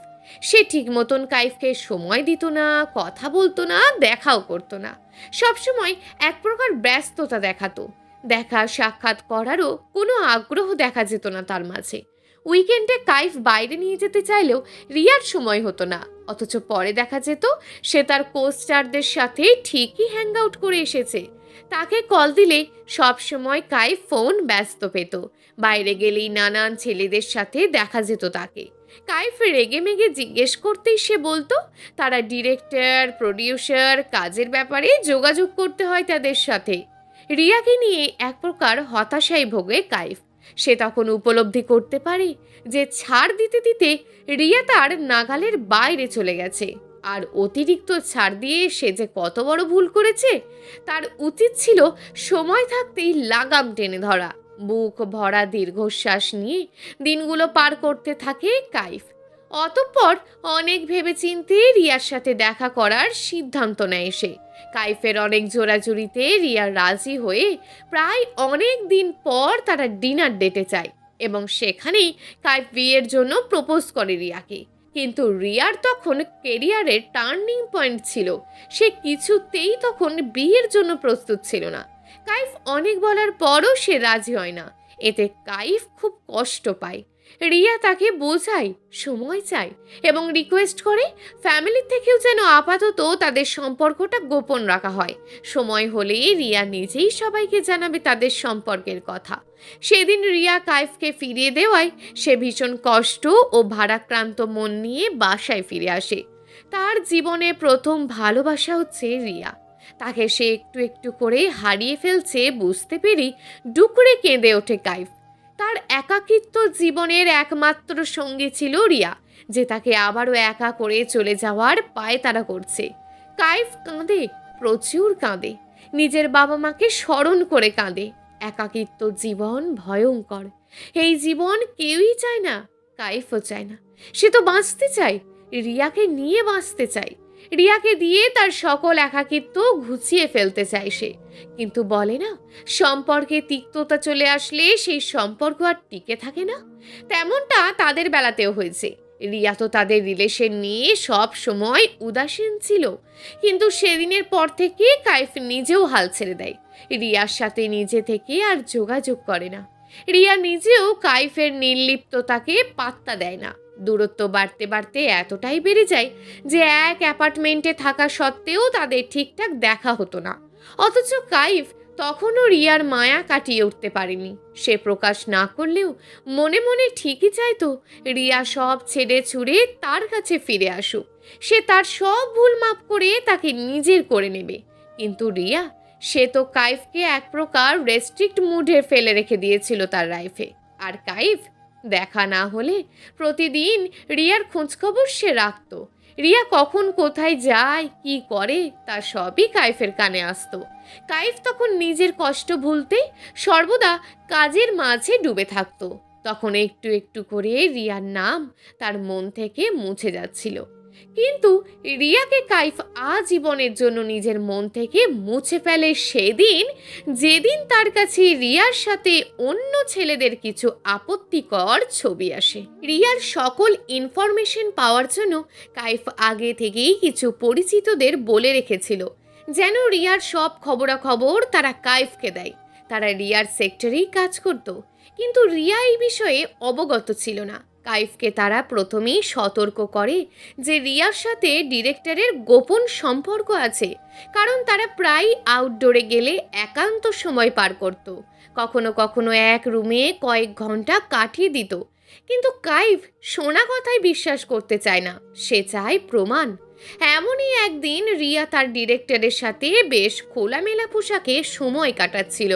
A: সে ঠিক মতন কাইফকে সময় দিত না, কথা বলতো না, দেখাও করতো না। সবসময় এক প্রকার ব্যস্ততা দেখাতো। দেখা সাক্ষাৎ করারও কোনো আগ্রহ দেখা যেত না তার মাঝে। উইকেন্ডে কাইফ বাইরে নিয়ে যেতে চাইলেও রিয়ার সময় হতো না, অথচ পরে দেখা যেত সে তার কোস্টারদের সাথে ঠিকই হ্যাং আউট করে এসেছে। তাকে কল দিলে সব সময় কাইফ ফোন ব্যস্ত পেত। বাইরে গেলেই নানান ছেলেদের সাথে দেখা যেত তাকে। কাইফ রেগে মেগে জিজ্ঞেস করতেই সে বলতো তারা ডিরেক্টর, প্রডিউসার, কাজের ব্যাপারে যোগাযোগ করতে হয় তাদের সাথে। রিয়াকে নিয়ে এক প্রকার হতাশায় ভোগে কাইফ। সে তখন উপলব্ধি করতে পারে যে ছাড় দিতে দিতে রিয়া তার নাগালের বাইরে চলে গেছে। আর অতিরিক্ত ছাড় দিয়ে সে যে কত বড় ভুল করেছে, তার উচিত ছিল সময় থাকতেই লাগাম টেনে ধরা। বুক ভরা দীর্ঘশ্বাস নিয়ে দিনগুলো পার করতে থাকে কাইফ। অতঃপর অনেক ভেবেচিন্তে রিয়ার সাথে দেখা করার সিদ্ধান্ত নেয় সে। কাইফের অনেক জোরাজুরিতে রিয়া রাজি হয়ে প্রায় অনেক দিন পর তারা ডিনার ডেটে যায় এবং সেখানেই কাইফ বিয়ের জন্য প্রপোজ করে রিয়াকে। কিন্তু রিয়ার তখন কেরিয়ারের টার্নিং পয়েন্ট ছিল। সে কিছুতেই তখন বিয়ের জন্য প্রস্তুত ছিল না। কাইফ অনেক বলার পরও সে রাজি হয় না। এতে কাইফ খুব কষ্ট পায়। রিয়া তাকে বোঝায়, সময় চায় এবং রিকোয়েস্ট করে ফ্যামিলি থেকেও যেন আপাতত তাদের সম্পর্কটা গোপন রাখা হয়। সময় হলেই রিয়া নিজেই সবাইকে জানাবে তাদের সম্পর্কের কথা। সেদিন রিয়া কাইফকে ফিরিয়ে দেওয়ায় সে ভীষণ কষ্ট ও ভারাক্রান্ত মন নিয়ে বাসায় ফিরে আসে। তার জীবনে প্রথম ভালোবাসা হচ্ছে রিয়া। তাকে সে একটু একটু করে হারিয়ে ফেলছে বুঝতে পেরে ডুকরে কেঁদে ওঠে কাইফ। তার একাকিত্ব জীবনের একমাত্র সঙ্গী ছিল রিয়া, যে তাকে আবারও একা করে চলে যাওয়ার পায়তারা করছে। কাইফ কাঁদে, প্রচুর কাঁদে, নিজের বাবা মাকে স্মরণ করে কাঁদে। একাকিত্ব জীবন ভয়ঙ্কর। এই জীবন কেউই চায় না, কাইফও চায় না। সে তো বাঁচতে চায়, রিয়াকে নিয়ে বাঁচতে চায়। রিয়াকে দিয়ে তার সকল একাকিত্ব ঘুচিয়ে ফেলতে চায় সে। কিন্তু বলে না, সম্পর্কে তিক্ততা চলে আসলে সেই সম্পর্ক আর টিকে থাকে না। তেমনটা তাদের বেলাতেও হয়েছে। রিয়া তো তাদের রিলেশন নিয়ে সব সময় উদাসীন ছিল, কিন্তু সেদিনের পর থেকে কাইফ নিজেও হাল ছেড়ে দেয়। রিয়ার সাথে নিজে থেকে আর যোগাযোগ করে না। রিয়া নিজেও কাইফের নির্লিপ্ততাকে পাত্তা দেয় না। দূরত্ব বাড়তে বাড়তে এতটাই বেড়ে যায় যে এক অ্যাপার্টমেন্টে থাকা সত্ত্বেও তাদের ঠিকঠাক দেখা হতো না। অথচ কাইফ তখনও রিয়ার মায়া কাটিয়ে উঠতে পারেনি। সে প্রকাশ না করলেও মনে মনে ঠিকই চাইতো রিয়া সব ছেড়ে ছুড়ে তার কাছে ফিরে আসুক। সে তার সব ভুল মাফ করে তাকে নিজের করে নেবে। কিন্তু রিয়া, সে তো কাইফকে এক প্রকার রেস্ট্রিক্ট মুডে ফেলে রেখে দিয়েছিল তার লাইফে। আর কাইফ দেখা না হলে প্রতিদিন রিয়ার খোঁজখবর সে রাখত। রিয়া কখন কোথায় যায়, কি করে, তা সবই কাইফের কানে আসতো। কাইফ তখন নিজের কষ্ট ভুলতে সর্বদা কাজের মাঝে ডুবে থাকতো। তখন একটু একটু করে রিয়ার নাম তার মন থেকে মুছে যাচ্ছিল। কিন্তু রিয়াকে কাইফ আজীবনের জন্য নিজের মন থেকে মুছে ফেলে সেদিন, যেদিন তার কাছে রিয়ার সাথে অন্য ছেলেদের কিছু আপত্তিকর ছবি আসে। রিয়ার সকল ইনফরমেশন পাওয়ার জন্য কাইফ আগে থেকেই কিছু পরিচিতদের বলে রেখেছিল, যেন রিয়ার সব খবরাখবর তারা কাইফকে দেয়। তারা রিয়ার সেক্টরেই কাজ করত, কিন্তু রিয়া এই বিষয়ে অবগত ছিল না। কাইফকে তারা প্রথমেই সতর্ক করে যে রিয়ার সাথে ডিরেক্টরের গোপন সম্পর্ক আছে, কারণ তারা প্রায় আউটডোরে গেলে একান্ত সময় পার করত, কখনো কখনো এক রুমে কয়েক ঘন্টা কাটিয়ে দিত। কিন্তু কাইফ শোনা কথায় বিশ্বাস করতে চায় না, সে চায় প্রমাণ। এমনই একদিন রিয়া তার ডিরেক্টরের সাথে বেশ খোলামেলা পোশাকে সময় কাটাচ্ছিল,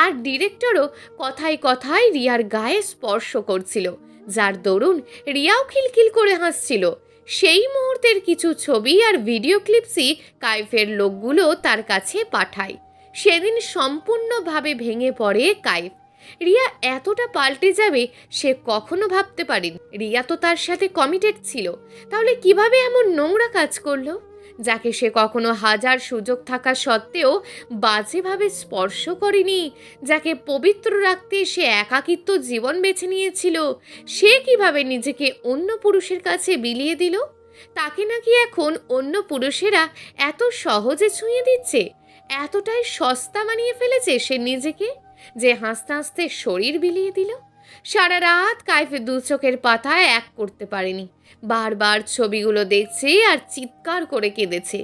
A: আর ডিরেক্টরও কথায় কথায় রিয়ার গায়ে স্পর্শ করছিল, যার দরুন রিয়াও খিলখিল করে হাসছিল। সেই মুহূর্তের কিছু ছবি আর ভিডিও ক্লিপসই কাইফের লোকগুলো তার কাছে পাঠায়। সেদিন সম্পূর্ণভাবে ভেঙে পড়ে কাইফ। রিয়া এতটা পাল্টে যাবে সে কখনো ভাবতে পারেনি। রিয়া তো তার সাথে কমিটেড ছিল, তাহলে কিভাবে এমন নোংরা কাজ করলো? যাকে সে কখনো হাজার সুযোগ থাকা সত্ত্বেও বাজেভাবে স্পর্শ করেনি, যাকে পবিত্র রাখতে সে একাকিত্ব জীবন বেছে নিয়েছিল, সে কিভাবে নিজেকে অন্য পুরুষের কাছে বিলিয়ে দিল? তাকে নাকি এখন অন্য পুরুষেরা এত সহজে ছুঁয়ে দিচ্ছে, এতটাই সস্তা বানিয়ে ফেলেছে সে নিজেকে, যে হাসতে হাসতে শরীর বিলিয়ে দিল। সারা রাত কাইফে দু চোখের পাতায় এক করতে পারেনি, বারবার ছবিগুলো দেখছে আর চিৎকার করে কেঁদেছে।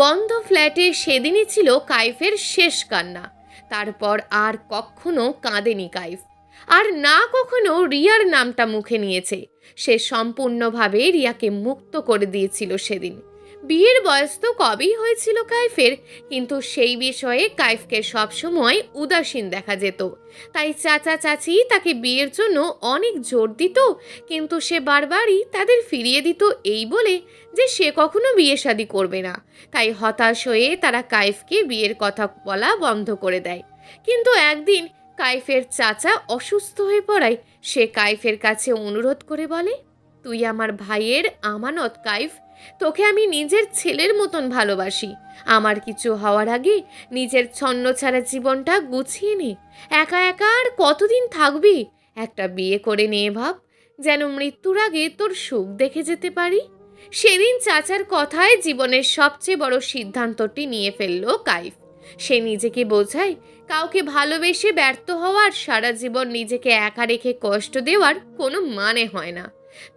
A: বন্ধ ফ্ল্যাটে সেদিনই ছিল কাইফের শেষ কান্না। তারপর আর কখনো কাঁদেনি কাইফ, আর না কখনো রিয়ার নামটা মুখে নিয়েছে। সে সম্পূর্ণভাবে রিয়াকে মুক্ত করে দিয়েছিল সেদিন। বিয়ের বয়স তো কবেই হয়েছিল কাইফের, কিন্তু সেই বিষয়ে কাইফকে সবসময় উদাসীন দেখা যেত। তাই চাচা চাচি তাকে বিয়ের জন্য অনেক জোর দিত, কিন্তু সে বারবারই তাদের ফিরিয়ে দিত এই বলে যে সে কখনো বিয়ে শাদী করবে না। তাই হতাশ হয়ে তারা কাইফকে বিয়ের কথা বলা বন্ধ করে দেয়। কিন্তু একদিন কাইফের চাচা অসুস্থ হয়ে পড়ায় সে কাইফের কাছে অনুরোধ করে বলে, তুই আমার ভাইয়ের আমানত কাইফ, তোকে আমি নিজের ছেলের মতন ভালোবাসি। আমার কিছু হওয়ার আগে নিজের ছন্নছাড়া জীবনটা গুছিয়ে নে। একা একা আর কতদিন থাকবি? একটা বিয়ে করে নিয়ে ভাব, যেন মৃত্যুর আগে তোর সুখ দেখে যেতে পারি। সেদিন চাচার কথায় জীবনের সবচেয়ে বড় সিদ্ধান্তটি নিয়ে ফেলল কাইফ। সে নিজেকে বোঝায়, কাউকে ভালোবেসে ব্যর্থ হওয়ার, সারা জীবন নিজেকে একা রেখে কষ্ট দেওয়ার কোনো মানে হয় না।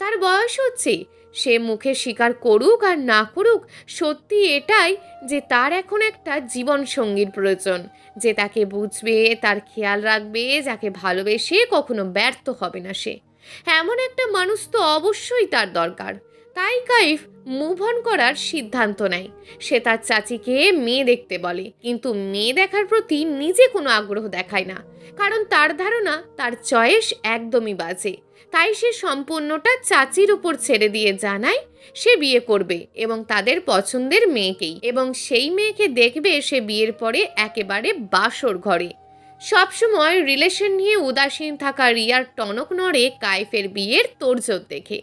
A: তার বয়স হচ্ছে, সে মুখে স্বীকার করুক আর না করুক, সত্যি এটাই যে তার এখন একটা জীবন সঙ্গীর প্রয়োজন, যে তাকে বুঝবে, তার খেয়াল রাখবে, যাকে ভালোবেসে কখনো ব্যর্থ হবে না সে। এমন একটা মানুষ তো অবশ্যই তার দরকার। তাই কাইফ মুভ অন করার সিদ্ধান্ত নেয়। সে তার চাচিকে মেয়ে দেখতে বলে, কিন্তু মেয়ে দেখার প্রতি নিজে কোনো আগ্রহ দেখায় না, কারণ তার ধারণা তার চয়েস একদমই বাজে। তাই সে সম্পূর্ণটা চাচির উপর ছেড়ে দিয়ে জানায় সে বিয়ে করবে এবং তাদের পছন্দের মেয়েকেই, এবং সেই মেয়েকে দেখবে সে বিয়ের পরে একেবারে বাসর ঘরে। সবসময় রিলেশন নিয়ে উদাসীন থাকা রিয়ার টনক নড়ে কাইফের বিয়ের তোড়জোড় দেখে।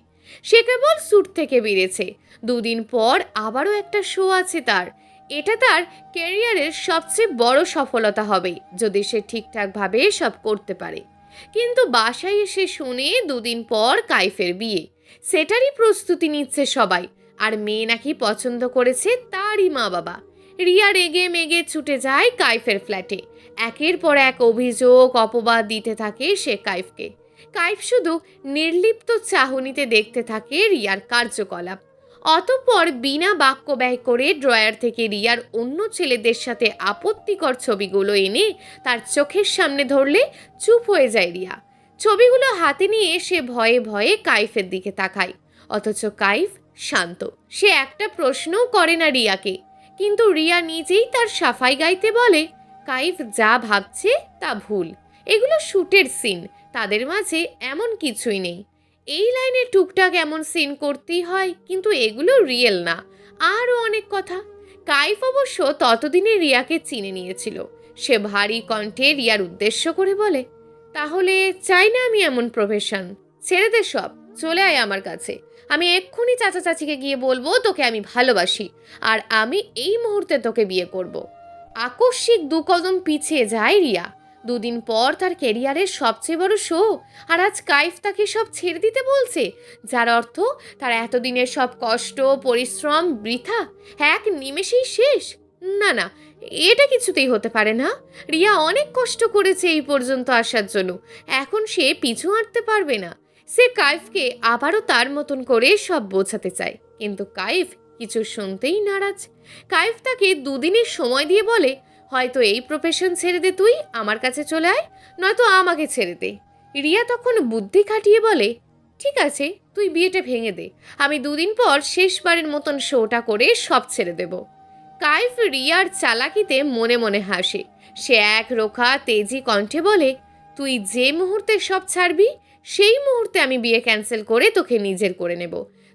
A: সে কেবল স্যুট থেকে বেরিয়েছে, দুদিন পর আবারও একটা শো আছে তার। এটা তার ক্যারিয়ারের সবচেয়ে বড় সফলতা হবে যদি সে ঠিকঠাকভাবে সব করতে পারে। কিন্তু বাসায় এসে শুনে দুদিন পর কাইফের বিয়ে, সেটারই প্রস্তুতি নিচ্ছে সবাই। আর মেয়ে নাকি পছন্দ করেছে তারই মা বাবা। রিয়া রেগে মেগে ছুটে যায় কাইফের ফ্ল্যাটে। একের পর এক অভিযোগ অপবাদ দিতে থাকে সে কাইফকে। কাইফ শুধু নির্লিপ্ত চাহনিতে দেখতে থাকে রিয়ার কার্যকলাপ। অতঃপর বিনা বাক্য ব্যয় করে ড্রয়ার থেকে রিয়ার অন্য ছেলেদের সাথে আপত্তিকর ছবিগুলো এনে তার চোখের সামনে ধরলে চুপ হয়ে যায় রিয়া। ছবিগুলো হাতে নিয়ে সে ভয়ে ভয়ে কাইফের দিকে তাকায়, অথচ কাইফ শান্ত। সে একটা প্রশ্নও করে না রিয়াকে, কিন্তু রিয়া নিজেই তার সাফাই গাইতে বলে, কাইফ যা ভাবছে তা ভুল, এগুলো শুটের সিন, তাদের মাঝে এমন কিছুই নেই। এই লাইনে টুকটাক এমন সিন করতেই হয়, কিন্তু এগুলো রিয়েল না। আরও অনেক কথা। কাইফ অবশ্য ততদিনে রিয়াকে চিনে নিয়েছিল। সে ভারী কণ্ঠে রিয়ার উদ্দেশ্য করে বলে, তাহলে চাই না আমি এমন প্রফেশন, ছেড়ে দে সব, চলে আয় আমার কাছে। আমি এক্ষুনি চাচা চাচিকে গিয়ে বলবো তোকে আমি ভালোবাসি, আর আমি এই মুহূর্তে তোকে বিয়ে করব। আকস্মিক দু কদম পিছিয়ে যায় রিয়া। দুদিন পর তার কেরিয়ারের সবচেয়ে বড় শো, আর আজ কাইফ তাকে সব ছেড়ে দিতে বলছে, যার অর্থ তার এতদিনের সব কষ্ট পরিশ্রম বৃথা এক নিমেষেই শেষ। না না, এটা কিছুতেই হতে পারে না। রিয়া অনেক কষ্ট করেছে এই পর্যন্ত আসার জন্য, এখন সে পিছু হাঁটতে পারবে না। সে কাইফকে আবারও তার মতন করে সব বোঝাতে চায়, কিন্তু কাইফ কিছু শুনতেই নারাজ। কাইফ তাকে দুদিনের সময় দিয়ে বলে, হয়তো এই প্রফেশন ছেড়ে দে, তুই আমার কাছে চলে আয়, নয়তো আমাকে ছেড়ে দে। রিয়া তখন বুদ্ধি খাটিয়ে বলে, ঠিক আছে, তুই বিয়েটা ভেঙে দে, আমি দুদিন পর শেষবারের মতন শোটা করে সব ছেড়ে দেব। কাইফ রিয়ার চালাকিতে মনে মনে হাসে। সে এক রোখা তেজি কণ্ঠে বলে, তুই যে মুহূর্তে সব ছাড়বি সেই মুহূর্তে আমি বিয়ে ক্যান্সেল করে তোকে নিজের করে নেব।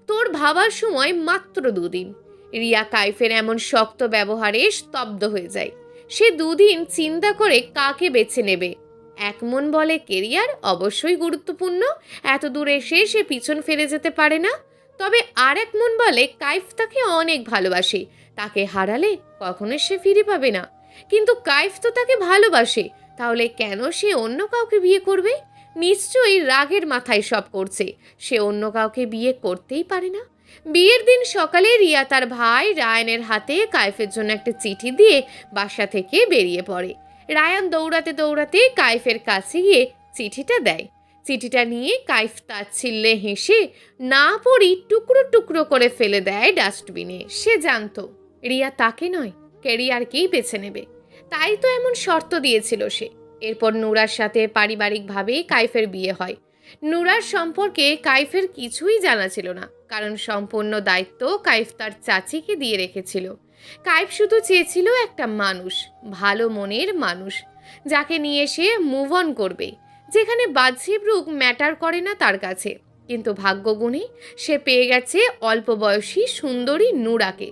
A: তোর ভাবার সময় মাত্র দুদিন। রিয়া কাইফের এমন শক্ত ব্যবহারে স্তব্ধ হয়ে যায়। সে দুদিন চিন্তা করে কাকে বেছে নেবে। এক মন বলে কেরিয়ার অবশ্যই গুরুত্বপূর্ণ, এত দূর এসে সে পিছন ফিরে যেতে পারে না। তবে আর এক মন বলে কাইফ তাকে অনেক ভালোবাসে, তাকে হারালে কখনো সে ফিরে পাবে না। কিন্তু কাইফ তো তাকে ভালোবাসে, তাহলে কেন সে অন্য কাউকে বিয়ে করবে? নিশ্চয়ই রাগের মাথায় সব করছে। সে অন্য কাউকে বিয়ে করতেই পারে না। বিয়ের দিন সকালে রিয়া তার ভাই রায়ানের হাতে কাইফের জন্য একটা চিঠি দিয়ে বাসা থেকে বেরিয়ে পড়ে। রায়ান দৌড়াতে দৌড়াতে কাইফের কাছে গিয়ে চিঠিটা দেয়। চিঠিটা নিয়ে কাইফ তাচ্ছিল্যে হেসে না পড়ি টুকরো টুকরো করে ফেলে দেয় ডাস্টবিনে। সে জানতো রিয়া তাকে নয়, কেরিয়ারকেই বেছে নেবে, তাই তো এমন শর্ত দিয়েছিল সে। এরপর নূরার সাথে পারিবারিকভাবে কাইফের বিয়ে হয়। নূরার সম্পর্কে কাইফের কিছুই জানা ছিল না, কারণ সম্পূর্ণ দায়িত্ব কাইফ তার চাচিকে দিয়ে রেখেছিল। কাইফ শুধু চেয়েছিল একটা মানুষ, ভালো মনের মানুষ, যাকে নিয়ে সে মুভ অন করবে, যেখানে বাহ্যিক রূপ ম্যাটার করে না তার কাছে। কিন্তু ভাগ্যগুণে সে পেয়ে গেছে অল্প বয়সী সুন্দরী নূরাকে,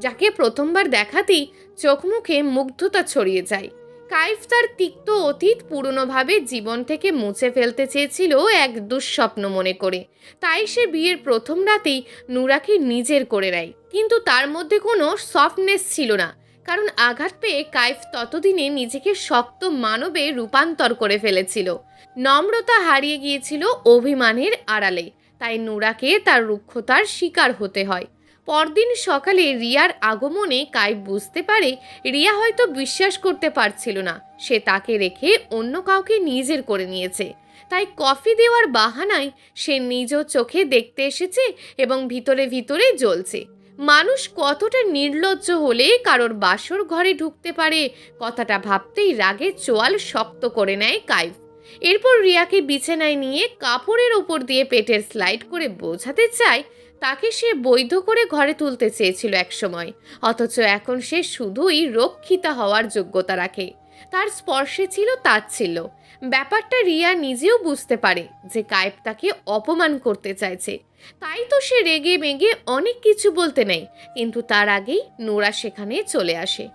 A: যাকে প্রথমবার দেখাতেই চোখ মুখে মুগ্ধতা ছড়িয়ে যায়। কাইফ তার তিক্ত অতীত পুরনোভাবে জীবন থেকে মুছে ফেলতে চেয়েছিল এক দুঃস্বপ্ন মনে করে, তাই সে বিয়ের প্রথম রাতেই নূরাকে নিজের করে নেয়। কিন্তু তার মধ্যে কোনো সফটনেস ছিল না, কারণ আঘাত পেয়ে কাইফ ততদিনে নিজেকে শক্ত মানবে রূপান্তর করে ফেলেছিল। নম্রতা হারিয়ে গিয়েছিল অভিমানের আড়ালে, তাই নূরাকে তার রুক্ষতার শিকার হতে হয়। পরদিন সকালে রিয়ার আগমনে কাইফ বুঝতে পারে রিয়া হয়তো বিশ্বাস করতে পারছিল না সে তাকে রেখে অন্য কাউকে নিজের করে নিয়েছে। তাই কফি দেওয়ার বাহানায় সে নিজ চোখে দেখতে এসেছে এবং ভিতরে ভিতরে জ্বলছে। মানুষ কতটা নির্লজ্জ হলে কারোর বাসর ঘরে ঢুকতে পারে, কথাটা ভাবতেই রাগে চোয়াল শক্ত করে নেয় কাইফ। এরপর রিয়াকে বিছানায় নিয়ে কাপড়ের ওপর দিয়ে পেটের স্লাইড করে বোঝাতে চায় তাকে সে বৈধ করে ঘরে তুলতে চেয়েছিল একসময়, অথচ এখন সে শুধুই রক্ষিতা হওয়ার যোগ্যতা রাখে। তার স্পর্শে ছিল তাচ্ছিল্য। ব্যাপারটা রিয়া নিজেও বুঝতে পারে যে কাইফ তাকে অপমান করতে চাইছে, তাই তো সে রেগে মেগে অনেক কিছু বলতে নেই। কিন্তু তার আগেই নোরা সেখানে চলে আসে।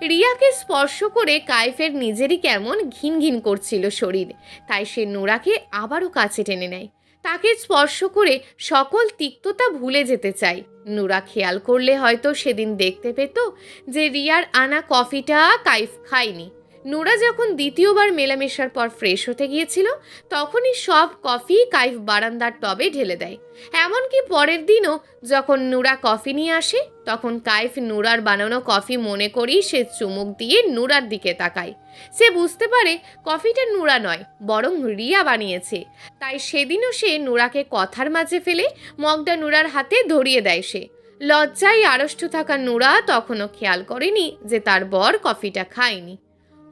A: রিয়াকে স্পর্শ করে কাইফের নিজেরই কেমন ঘিন ঘিন করছিল শরীর, তাই সে নোরাকে আবারও কাছে টেনে নেয়। তাকে স্পর্শ করে সকল তিক্ততা ভুলে যেতে চায়। নোরা খেয়াল করলে হয়তো সেদিন দেখতে পেত যে রিয়ার আনা কফিটা কাইফ খায়নি। নোরা যখন দ্বিতীয়বার মেলামেশার পর ফ্রেশ হতে গিয়েছিল তখনই সব কফি কাইফ বারান্দার টবে ঢেলে দেয়। এমনকি পরের দিনও যখন নোরা কফি নিয়ে আসে তখন কাইফ নোরার বানানো কফি মনে করেই সে চুমুক দিয়ে নোরার দিকে তাকায়। সে বুঝতে পারে কফিটা নোরা নয়, বরং রিয়া বানিয়েছে। তাই সেদিনও সে নোরাকে কথার মাঝে ফেলে মগটা নোরার হাতে ধরিয়ে দেয়। সে লজ্জায় আড়ষ্ট থাকা নোরা তখনও খেয়াল করেনি যে তার বর কফিটা খায়নি।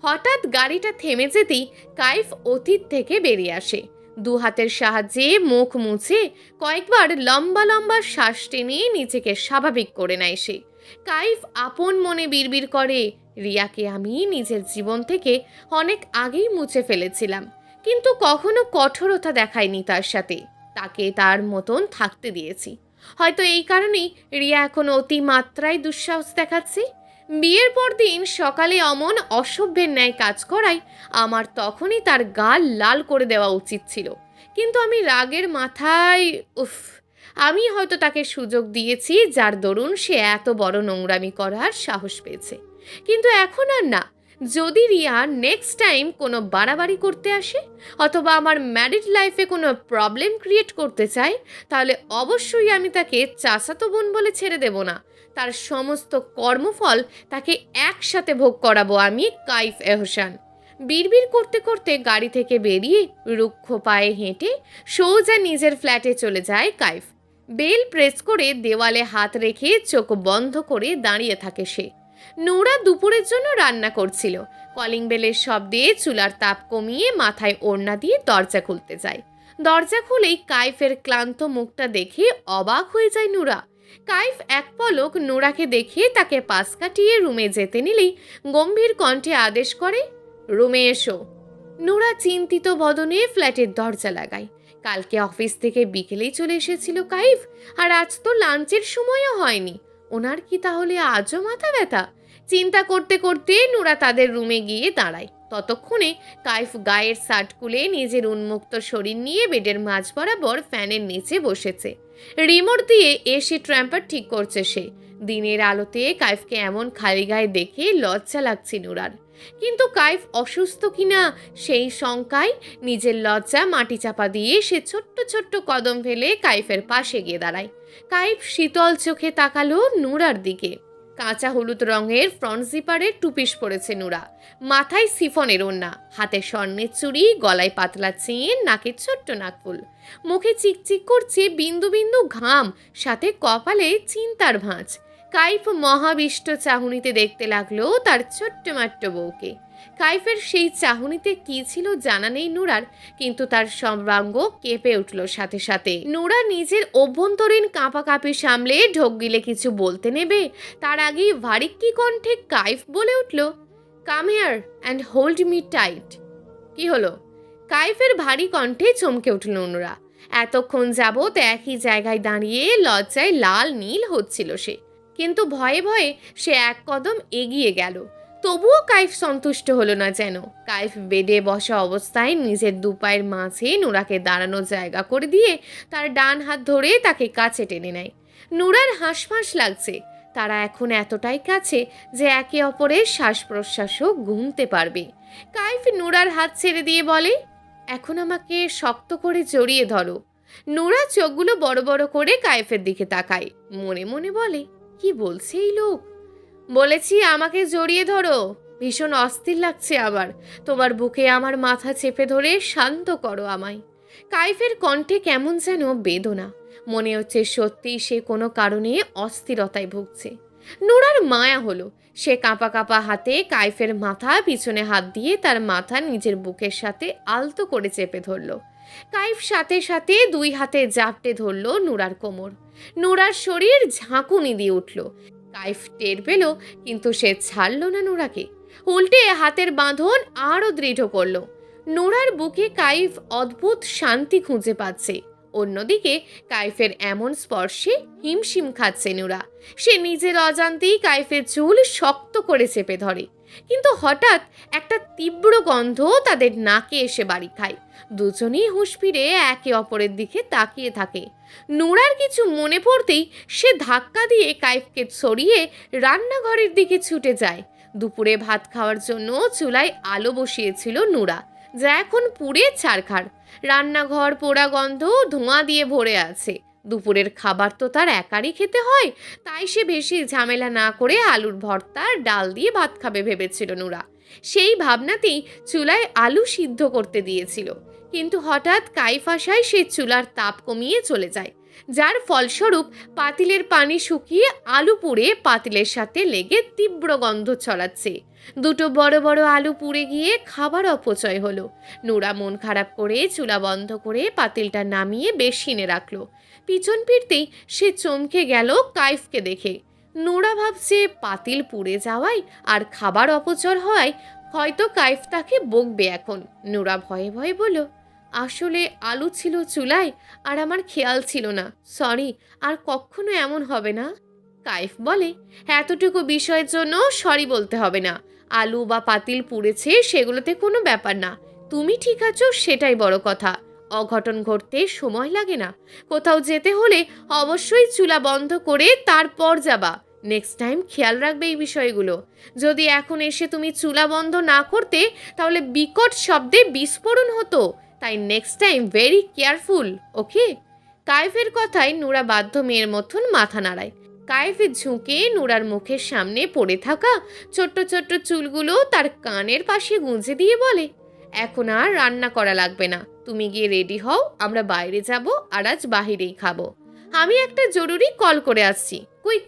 A: হঠাৎ গাড়িটা থেমে যেতেই কাইফ অতীত থেকে বেরিয়ে আসে। দু হাতের সাহায্যে মুখ মুছে কয়েকবার লম্বা লম্বা শ্বাস টেনে নিজেকে স্বাভাবিক করে নেয় সে। কাইফ আপন মনে বিড়বিড় করে, রিয়াকে আমি নিজের জীবন থেকে অনেক আগেই মুছে ফেলেছিলাম, কিন্তু কখনো কঠোরতা দেখায়নি তার সাথে, তাকে তার মতন থাকতে দিয়েছি। হয়তো এই কারণেই রিয়া এখন অতিমাত্রায় দুঃসাহস দেখাচ্ছে। বিয়ের পর দিন সকালে অমন অসভ্যের ন্যায় কাজ করায় আমার তখনই তার গাল লাল করে দেওয়া উচিত ছিল, কিন্তু আমি রাগের মাথায় আমি হয়তো তাকে সুযোগ দিয়েছি, যার দরুন সে এত বড় নোংরামি করার সাহস পেয়েছে। কিন্তু এখন আর না। যদি রিয়া নেক্সট টাইম কোনো বাড়াবাড়ি করতে আসে অথবা আমার ম্যারিড লাইফে কোনো প্রবলেম ক্রিয়েট করতে চায়, তাহলে অবশ্যই আমি তাকে চাচাতো বোন বলে ছেড়ে দেব না। তার সমস্ত কর্মফল তাকে একসাথে ভোগ করাবো আমি, কাইফ এহসান। বিড়বিড় করতে করতে গাড়ি থেকে বেরিয়ে রুক্ষ পায়ে হেঁটে সোজা নিজের ফ্ল্যাটে চলে যায় কাইফ। বেল প্রেস করে দেওয়ালে হাত রেখে চোখ বন্ধ করে দাঁড়িয়ে থাকে সে। নোরা দুপুরের জন্য রান্না করছিল। কলিং বেলের শব্দে চুলার তাপ কমিয়ে মাথায় ওড়না দিয়ে দরজা খুলতে যায়। দরজা খুলেই কাইফের ক্লান্ত মুখটা দেখে অবাক হয়ে যায় নোরা। কাইফ এক পলক নোরাকে দেখে তাকে পাশ কাটিয়ে রুমে যেতে নিলেই গম্ভীর কণ্ঠে আদেশ করে, রুমে এসো। নোরা চিন্তিত বদনে ফ্ল্যাটের দরজা লাগায়। কালকে অফিস থেকে বিকেলেই চলে এসেছিল কাইফ, আর আজ তো লাঞ্চের সময়ও হয়নি। ওনার কি তাহলে আজও মাথা ব্যথা? চিন্তা করতে করতে নোরা তাদের রুমে গিয়ে দাঁড়ায়। ততক্ষণে কাইফ গায়ের শার্ট খুলে নিজের উন্মুক্ত শরীর নিয়ে বেডের মাঝ বরাবর ফ্যানের নিচে বসেছে। রিমোট দিয়ে এসি ট্র্যাম্পার ঠিক করছে সে। দিনের আলোতে কাইফকে এমন খালি গায়ে দেখে লজ্জা লাগছে নোরার। কিন্তু কাইফ অসুস্থ কিনা সেই শঙ্কায় নিজের লজ্জা মাটি চাপা দিয়ে সে ছোট্ট ছোট্ট কদম ফেলে কাইফের পাশে গিয়ে দাঁড়ায়। কাইফ শীতল চোখে তাকালো নোরার দিকে। কাঁচা হলুদ রঙের ফ্রন্ট জিপারের টুপিস পরেছে নোরা, মাথায় সিফনের ওড়না, হাতে স্বর্ণের চুড়ি, গলায় পাতলা চেন, নাকে ছোট্ট নাকফুল, মুখে চিকচিক করছে বিন্দু বিন্দু ঘাম, সাথে কপালে চিন্তার ভাঁজ। কাইফ মহাবিষ্ট চাহনিতে দেখতে লাগলো তার ছোট্ট মাট্ট বউকে। কাইফের সেই চাহনিতে কি ছিল জানা নেই নোরার, কিন্তু তার সর্বাঙ্গ কেঁপে উঠল সাথে সাথে। নোরা নিজের অভ্যন্তরীণ কাঁপাকাঁপি সামলে ঢোক গিলে কিছু বলতে নেবে, তার আগেই ভারিক্কি কণ্ঠে কাইফ বলে উঠল, come here and hold me tight. কি হলো? কাইফের ভারী কণ্ঠে চমকে উঠল নোরা। এতক্ষণ যাবৎ একই জায়গায় দাঁড়িয়ে লজ্জায় লাল নীল হচ্ছিল সে, কিন্তু ভয়ে ভয়ে সে এক কদম এগিয়ে গেল। তবুও কাইফ সন্তুষ্ট হলো না যেন। কাইফ বেডে বসা অবস্থায় নিজের দুপায়ের মাঝে নোরাকে দাঁড়ানোর জায়গা করে দিয়ে তার ডান হাত ধরে তাকে কাছে টেনে নেয়। নোরার হাঁসফাঁস লাগছে। তারা এখন এতটাই কাছে যে একে অপরের শ্বাস প্রশ্বাসও গুনতে পারবে। কাইফ নোরার হাত ছেড়ে দিয়ে বলে, এখন আমাকে শক্ত করে জড়িয়ে ধরো। নোরা চোখগুলো বড় বড় করে কাইফের দিকে তাকায়, মনে মনে বলে, কি বলছে এই লোক? বলেছি আমাকে জড়িয়ে ধরো। ভীষণ অস্থির লাগছে আবার। তোমার বুকে আমার মাথা চেপে ধরে শান্ত করো আমায়। কাইফের কণ্ঠে কেমন যেন বেদনা। মনে হচ্ছে সত্যিই সে কোনো কারণে অস্থিরতায় ভুগছে। নোরার মায়া হলো। সে কাঁপা কাঁপা হাতে কাইফের মাথা পিছনে হাত দিয়ে তার মাথা নিজের বুকের সাথে আলতো করে চেপে ধরল। কাইফ সাথে সাথে দুই হাতে জাপটে ধরল নোরার কোমর। নোরার শরীর ঝাঁকুনি দিয়ে উঠল। কাইফ টের পেল, কিন্তু সে ছাড়ল না নোরাকে। উল্টে হাতের বাঁধন আরও দৃঢ় করল। নোরার বুকে কাইফ অদ্ভুত শান্তি খুঁজে পাচ্ছে। অন্যদিকে কাইফের এমন স্পর্শে হিমশিম খাচ্ছে নোরা। সে নিজের অজান্তেই কাইফের চুল শক্ত করে চেপে ধরে। কিন্তু হঠাৎ একটা তীব্র গন্ধ তাদের নাকে এসে বাড়ি খায়। দুজনেই হুঁশ ফিরে একে অপরের দিকে তাকিয়ে থাকে। নোরার কিছু মনে পড়তেই সে ধাক্কা দিয়ে কাইফকে সরিয়ে রান্নাঘরের দিকে ছুটে যায়। দুপুরে ভাত খাওয়ার জন্য চুলায় আলো বসিয়েছিল নোরা, যা এখন পুড়ে ছারখার। রান্নাঘর পোড়া গন্ধ, ধোঁয়া দিয়ে ভরে আছে। দুপুরের খাবার তো তার একারই খেতে হয়, তাই সে বেশি ঝামেলা না করে আলুর ভর্তা ডাল দিয়ে ভাত খাবে ভেবেছিল নোরা। সেই ভাবনাতেই চুলায় আলু সিদ্ধ করতে দিয়েছিল। কিন্তু হঠাৎ কাইফ আসায় সে চুলার তাপ কমিয়ে চলে যায়, যার ফলস্বরূপ পাতিলের পানি শুকিয়ে আলু পুড়ে পাতিলের সাথে লেগে তীব্র গন্ধ ছড়াচ্ছে। দুটো বড় বড় আলু পুড়ে গিয়ে খাবার অপচয় হলো। নোরা মন খারাপ করে চুলা বন্ধ করে পাতিলটা নামিয়ে বেসিনে রাখলো। পিছন ফিরতেই সে চমকে গেল কাইফকে দেখে। নোরা ভাবছে পাতিল পুড়ে যাওয়ায় আর খাবার অপচয় হওয়ায় হয়তো কাইফ তাকে বকবে এখন। নোরা ভয়ে ভয়ে বলল, আসলে আলু ছিল চুলায় আর আমার খেয়াল ছিল না, সরি, আর কখনো এমন হবে না। কাইফ বলে, এতটুকু বিষয়ের জন্য সরি বলতে হবে না। আলু বা পাতিল পুড়েছে সেগুলোতে কোনো ব্যাপার না। তুমি ঠিক আছো সেটাই বড় কথা। অঘটন ঘটতে সময় লাগে না। কোথাও যেতে হলে অবশ্যই চুলা বন্ধ করে তারপর যাবা। নেক্সট টাইম খেয়াল রাখবে এই বিষয়গুলো। যদি এখন এসে তুমি চুলা বন্ধ না করতে তাহলে বিকট শব্দে বিস্ফোরণ হতো। তাই নেক্সট টাইম ভেরি কেয়ারফুল, ওকে? কায়েফের কথায় নুরা বাধ্য মেয়ের মতন মাথা নাড়ায়। কায়েফ ঝুঁকে নুরার মুখের সামনে পড়ে থাকা ছোট্ট ছোট্ট চুলগুলো তার কানের পাশে গুঁজে দিয়ে বলে, এখন আর রান্না করা লাগবে না, তুমি গিয়ে রেডি হও, আমরা বাইরে যাব আর আজ বাহিরেই খাবো। আমি একটা জরুরি কল করে আসছি, কুইক।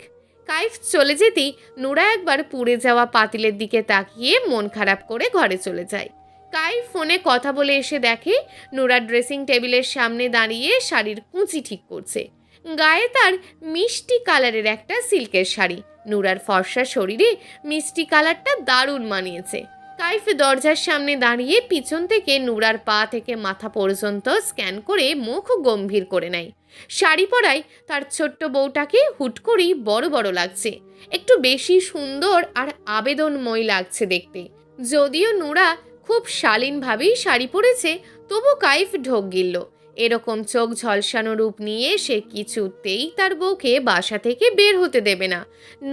A: কাইফ চলে যেতেই নুরা একবার পুড়ে যাওয়া পাতিলের দিকে তাকিয়ে মন খারাপ করে ঘরে চলে যায়। কাইফ ফোনে কথা বলে এসে দেখে নুরা ড্রেসিং টেবিলের সামনে দাঁড়িয়ে শাড়ির কুঁচি ঠিক করছে। গায়ে তার মিষ্টি কালারের একটা সিল্কের শাড়ি। নুরার ফর্সা শরীরে মিষ্টি কালারটা দারুণ মানিয়েছে। কাইফ দরজার সামনে দাঁড়িয়ে পিছন থেকে নুরার পা থেকে মাথা পর্যন্ত স্ক্যান করে মুখ গম্ভীর করে নেয়। শাড়ি পরায় তার ছোট্ট বউটাকে হুট করেই বড় বড় লাগছে, একটু বেশি সুন্দর আর আবেদনময় লাগছে দেখতে। যদিও নুরা খুব শালীনভাবেই শাড়ি পরেছে, তবু কাইফ ঢোক গিলল। এরকম চোখ ঝলসানো রূপ নিয়ে সে কিছুতেই তার বউকে বাসা থেকে বের হতে দেবে না।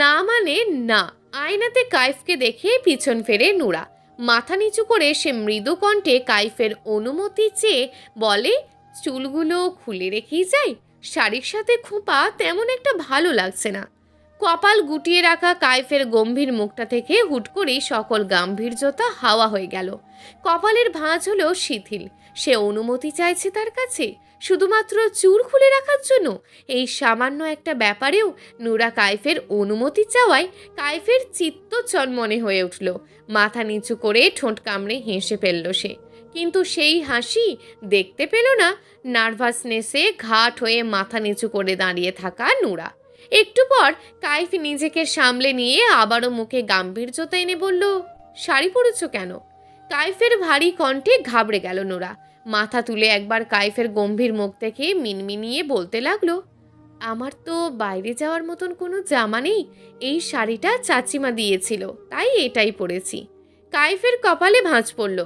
A: না মানে না। আয়নাতে কাইফকে দেখে পিছন ফেরে নুরা। মাথা নিচু করে সে মৃদু কণ্ঠে কাইফের অনুমতি চেয়ে বলে, চুলগুলো খুলে রেখেই যাই, শাড়ির সাথে খোঁপা তেমন একটা ভালো লাগছে না। কপাল গুটিয়ে রাখা কাইফের গম্ভীর মুখটা থেকে হুট করেই সকল গাম্ভীর্যতা হাওয়া হয়ে গেল। কপালের ভাঁজ হলো শিথিল। সে অনুমতি চাইছে তার কাছে শুধুমাত্র চুল খুলে রাখার জন্য। এই সামান্য একটা ব্যাপারেও নুরা কাইফের অনুমতি চাওয়ায় কাইফের চিত্ত চনমনে হয়ে উঠল। মাথা নিচু করে ঠোঁট কামড়ে হেসে ফেলল সে। কিন্তু সেই হাসি দেখতে পেল না নার্ভাসনেসে ঘাট হয়ে মাথা নিচু করে দাঁড়িয়ে থাকা নুরা। একটু পর কাইফ নিজেকে সামলে নিয়ে আবারও মুখে গাম্ভীর্যতা এনে বলল, শাড়ি পরেছ কেন? কাইফের ভারী কণ্ঠে ঘাবড়ে গেল নুরা। মাথা তুলে একবার কাইফের গম্ভীর মুখ থেকে মিনমিনিয়ে বলতে লাগলো, আমার তো বাইরে যাওয়ার মতন কোনো জামা নেই, এই শাড়িটা চাচিমা দিয়েছিল, তাই এটাই পরেছি। কাইফের কপালে ভাঁজ পড়ল।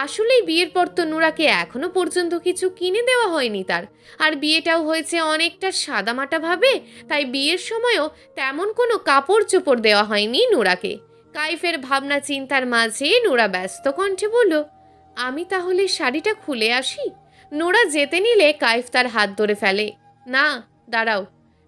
A: আসলেই বিয়ের পর তো নুরাকে এখনো পর্যন্ত কিছু কিনে দেওয়া হয়নি তার। আর বিয়েটাও হয়েছে অনেকটা সাদামাটা ভাবে, তাই বিয়ের সময়ও তেমন কোনো কাপড় চোপড় দেওয়া হয়নি নুরাকে। কাইফের ভাবনা চিন্তার মাঝে নুরা ব্যস্ত কণ্ঠে বলল, আমি তাহলে শাড়িটা খুলে আসি। নোরা যেতে নিলে কাইফ তার হাত ধরে ফেলে। না, দাঁড়াও।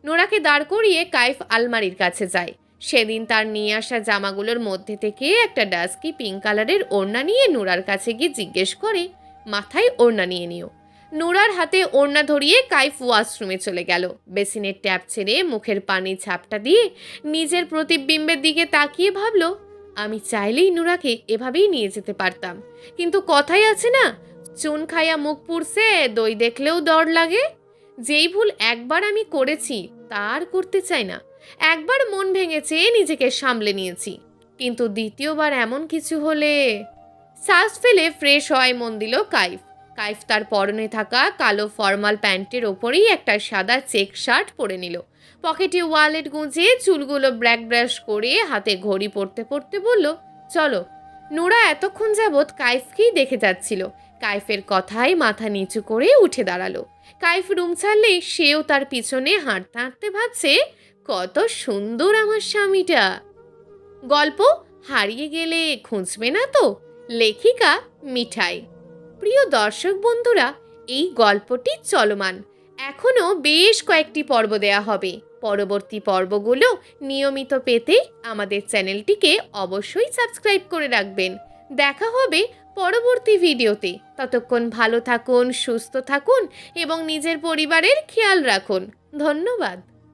A: নোরাকে দাঁড় করিয়ে কাইফ আলমারির কাছে যায়। সেদিন তার নিয়ে আসা জামাগুলোর মধ্যে থেকে একটা ডাস্কি পিঙ্ক কালারের ওড়না নিয়ে নোরার কাছে গিয়ে জিজ্ঞেস করে, মাথায় ওড়না নিয়ে নিও। নোরার হাতে ওড়না ধরিয়ে কাইফ ওয়াশরুমে চলে গেল। বেসিনের ট্যাপ ছেড়ে মুখের পানি ঝাপটা দিয়ে নিজের প্রতিবিম্বের দিকে তাকিয়ে ভাবল, আমি চাইলেই নুরাকে এভাবেই নিয়ে যেতে পারতাম, কিন্তু কথাই আছে না, চুন খাইয়া মুখ পুড়ছে, দই দেখলেও ডর লাগে। যেই ভুল একবার আমি করেছি তার করতে চাই না। একবার মন ভেঙেছে, নিজেকে সামলে নিয়েছি, কিন্তু দ্বিতীয়বার এমন কিছু হলে। শ্বাস ফেলে ফ্রেশ হওয়ায় মন দিল কাইফ। কাইফ তার পরনে থাকা কালো ফর্মাল প্যান্টের ওপরেই একটা সাদা চেক শার্ট পরে নিল। পকেটে ওয়ালেট গুঁজে চুলগুলো ব্ল্যাক ব্রাশ করে হাতে ঘড়ি পরতে পরতে বলল, চলো। নোরা এতক্ষণ যাবৎ কাইফকেই দেখে যাচ্ছিল। কাইফের কথায় মাথা নিচু করে উঠে দাঁড়ালো। কাইফ রুম ছাড়লেই সেও তার পিছনে হাঁটতে হাঁটতে ভাবছে, কত সুন্দর আমার স্বামীটা। গল্প হারিয়ে গেলে খুঁজবে না তো? লেখিকা মিঠাই। প্রিয় দর্শক বন্ধুরা, এই গল্পটি চলমান, এখনও বেশ কয়েকটি পর্ব দেয়া হবে। পরবর্তী পর্বগুলো নিয়মিত পেতে আমাদের চ্যানেলটিকে অবশ্যই সাবস্ক্রাইব করে রাখবেন। দেখা হবে পরবর্তী ভিডিওতে। ততক্ষণ ভালো থাকুন, সুস্থ থাকুন এবং নিজের পরিবারের খেয়াল রাখুন। ধন্যবাদ।